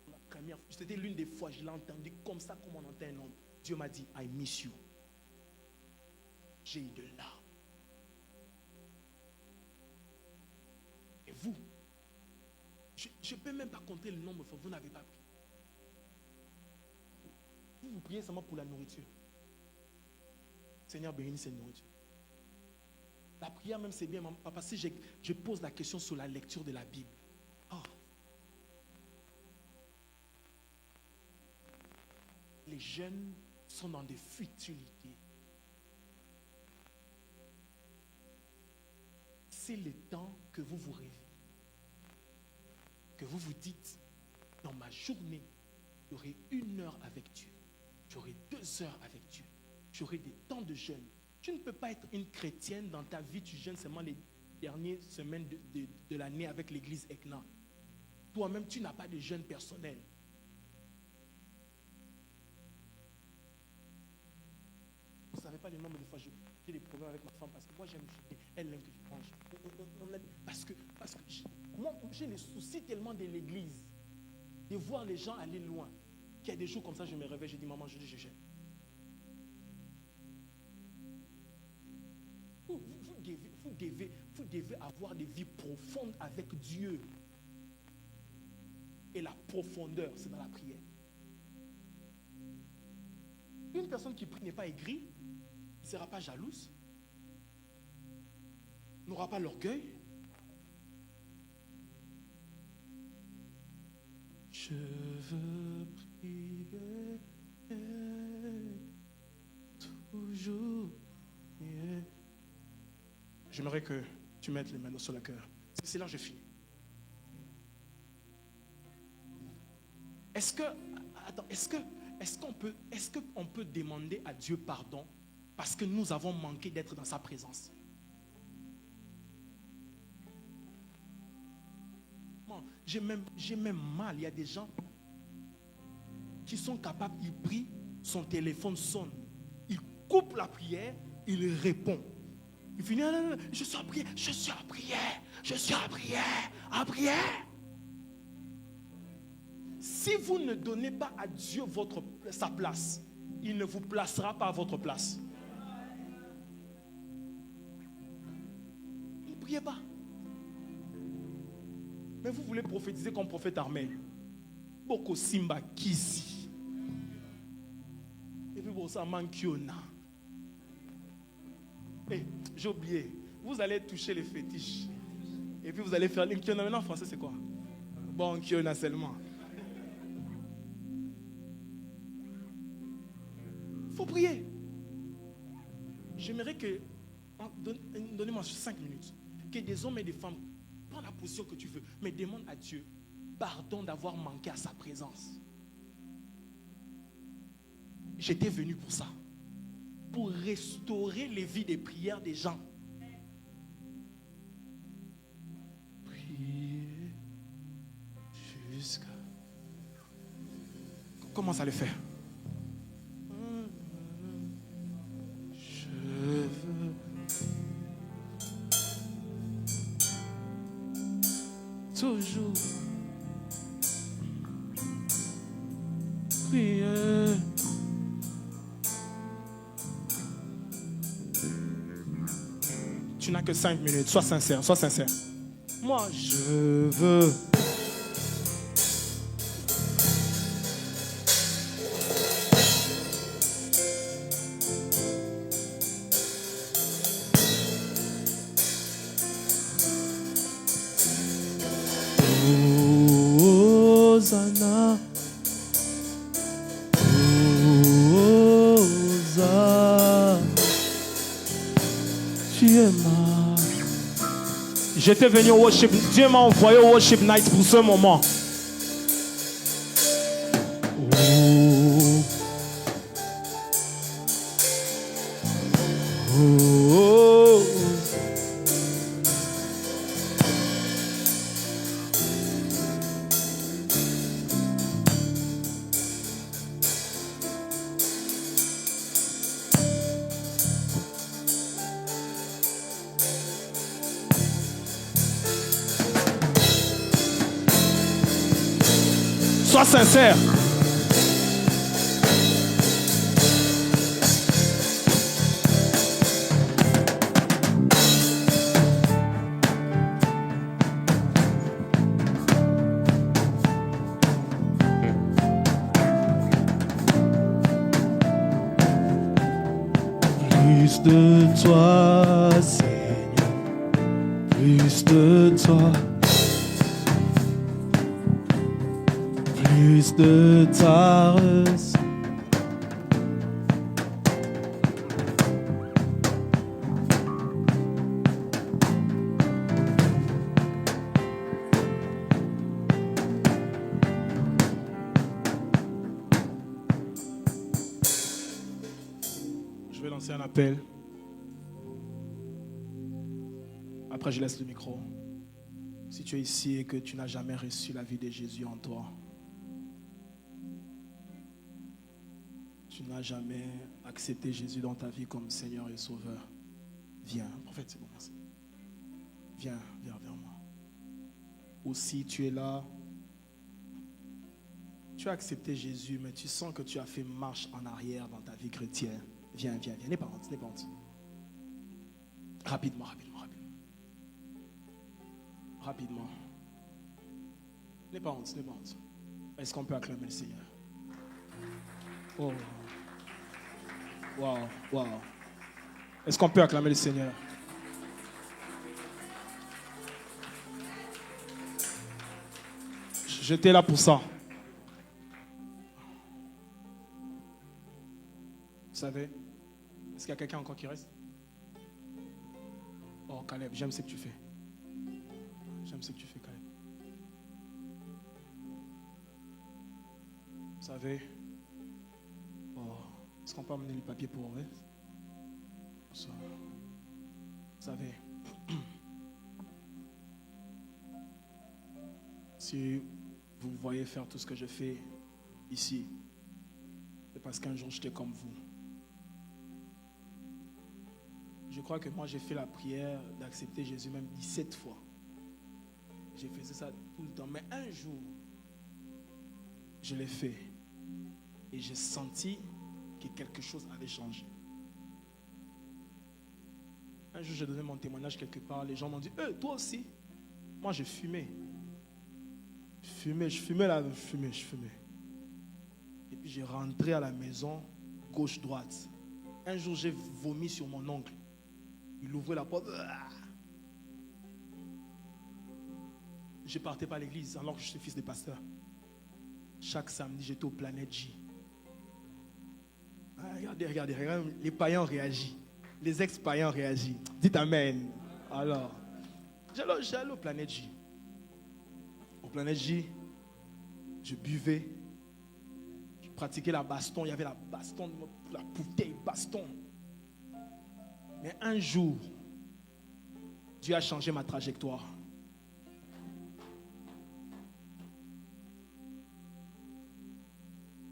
La première fois, c'était l'une des fois, je l'ai entendu comme ça, comme on entend un homme. Dieu m'a dit, I miss you. J'ai eu de larmes. Et vous, je ne peux même pas compter le nombre de fois, vous n'avez pas prié. Vous priez seulement pour la nourriture. Seigneur, bénis cette nourriture. La prière même, c'est bien, maman. Papa, si je pose la question sur la lecture de la Bible. Oh. Les jeunes sont dans des futilités. C'est le temps que vous vous réveillez. Que vous vous dites, dans ma journée, j'aurai 1 heure avec Dieu. J'aurai 2 heures avec Dieu. J'aurai des temps de jeûne. Tu ne peux pas être une chrétienne dans ta vie, tu jeûnes seulement les dernières semaines de l'année avec l'église ECNA. Toi-même, tu n'as pas de jeûne personnel. Vous ne savez pas le nombre de fois j'ai des problèmes avec ma femme parce que moi j'aime jeûner, elle aime que je mange. Parce que moi j'ai le souci tellement de l'église, de voir les gens aller loin, qu'il y a des jours comme ça, je me réveille, je dis maman, je jeûne. Vous devez avoir des vies profondes avec Dieu. Et la profondeur, c'est dans la prière. Une personne qui prie n'est pas aigrie, ne sera pas jalouse, n'aura pas l'orgueil. Je veux prier toujours. J'aimerais que tu mettes les mains sur le cœur. C'est là que je finis. Est-ce qu'on peut demander à Dieu pardon parce que nous avons manqué d'être dans sa présence? Bon, j'ai même mal. Il y a des gens qui sont capables, ils prient, son téléphone sonne. Il coupe la prière, il répond. Il finit, non, je suis en prière, je suis en prière, je suis en prière, en prière. Si vous ne donnez pas à Dieu sa place, il ne vous placera pas à votre place. Ne priez pas. Mais vous voulez prophétiser comme prophète Armel. Boko Simba Kisi. Et puis pour ça, Mankiona. J'ai oublié. Vous allez toucher les fétiches. Et puis vous allez faire l'Inkiona. Maintenant en français c'est quoi? Bon, Kiona seulement. Il faut prier. J'aimerais que, donnez-moi 5 minutes, que des hommes et des femmes, prends la position que tu veux, mais demande à Dieu pardon d'avoir manqué à sa présence. J'étais venu pour ça. Pour restaurer les vies des prières des gens. Prier jusqu'à... Commence à le faire. Je veux toujours prier. Tu n'as que 5 minutes, sois sincère, sois sincère. Moi, je veux. Hosanna. Hosanna. Tu es ma. J'étais venu au worship. Dieu m'a envoyé au worship night pour ce moment. Sois sincère. Plus de toi, Seigneur, plus de toi, plus de ta ressource. Je vais lancer un appel. Après, je laisse le micro. Si tu es ici et que tu n'as jamais reçu la vie de Jésus en toi, tu n'as jamais accepté Jésus dans ta vie comme Seigneur et Sauveur, viens. Prophète, c'est bon, merci. Viens vers moi. Ou si tu es là, tu as accepté Jésus, mais tu sens que tu as fait marche en arrière dans ta vie chrétienne. Viens. N'aie pas honte. Rapidement. N'aie pas honte. Est-ce qu'on peut acclamer le Seigneur? Oh. Wow. Est-ce qu'on peut acclamer le Seigneur? J'étais là pour ça. Vous savez, est-ce qu'il y a quelqu'un encore qui reste? Oh, Caleb, j'aime ce que tu fais. Caleb. Vous savez, est-ce qu'on peut amener le papier pour ouvrir? Ça. Vous savez, si vous me voyez faire tout ce que je fais ici, c'est parce qu'un jour j'étais comme vous. Je crois que moi j'ai fait la prière d'accepter Jésus même 17 fois. J'ai fait ça tout le temps. Mais un jour, je l'ai fait. Et j'ai senti que quelque chose avait changé. Un jour, j'ai donné mon témoignage quelque part. Les gens m'ont dit, toi aussi. Moi, j'ai fumé. Je fumais. Et puis, j'ai rentré à la maison, gauche-droite. Un jour, j'ai vomi sur mon oncle. Il ouvrait la porte. Je partais pas à l'église alors que je suis fils de pasteur. Chaque samedi, j'étais au Planète J. Regardez, les païens réagissent. Les ex-païens réagissent. Dites Amen. Alors, j'allais au Planète J. Au Planète J, je buvais. Je pratiquais la baston. Il y avait la baston, la bouteille baston. Mais un jour, Dieu a changé ma trajectoire.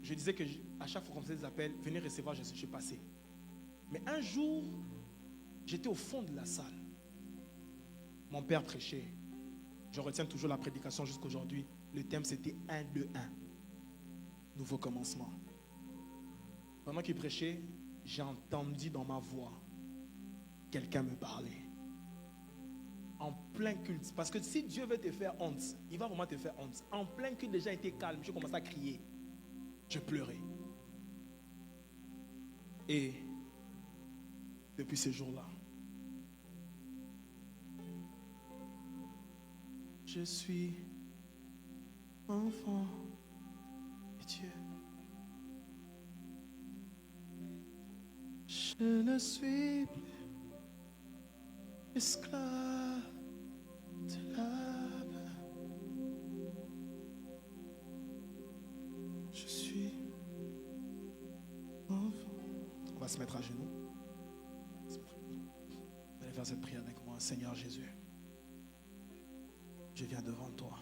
Je disais que à chaque fois qu'on faisait des appels, venez recevoir, je suis passé. Mais un jour, j'étais au fond de la salle. Mon père prêchait. Je retiens toujours la prédication jusqu'aujourd'hui. Le thème c'était 1, 2, 1. Nouveau commencement. Pendant qu'il prêchait, j'ai entendu dans ma voix quelqu'un me parler. En plein culte. Parce que si Dieu veut te faire honte, il va vraiment te faire honte. En plein culte, les gens étaient calmes. Je commençais à crier. Je pleurais. Et depuis ce jour-là, je suis enfant de Dieu. Je ne suis plus esclave de la peur. Je suis enfant. On va se mettre à genoux. Vous allez faire cette prière avec moi. Seigneur Jésus, je viens devant toi.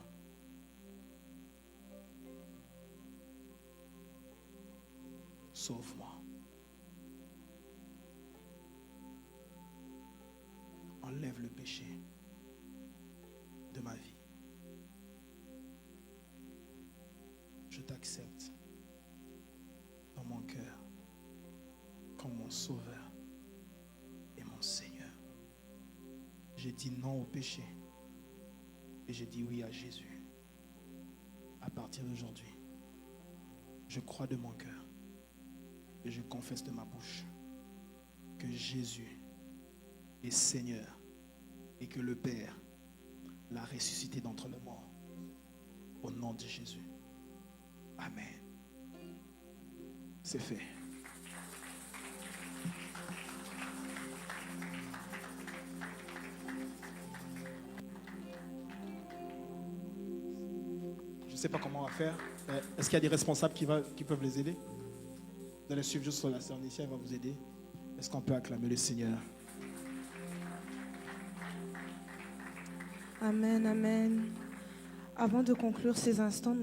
Sauve-moi. Enlève le péché de ma vie. je t'accepte dans mon cœur comme mon sauveur et mon Seigneur. J'ai dit non au péché et j'ai dit oui à Jésus. À partir d'aujourd'hui, je crois de mon cœur et je confesse de ma bouche que Jésus est Seigneur et que le Père l'a ressuscité d'entre les morts. Au nom de Jésus. Amen. C'est fait. Je ne sais pas comment on va faire. Est-ce qu'il y a des responsables qui peuvent les aider? Vous allez suivre juste sur la sœur Nicia, elle va vous aider. Est-ce qu'on peut acclamer le Seigneur? Amen, amen. Avant de conclure ces instants,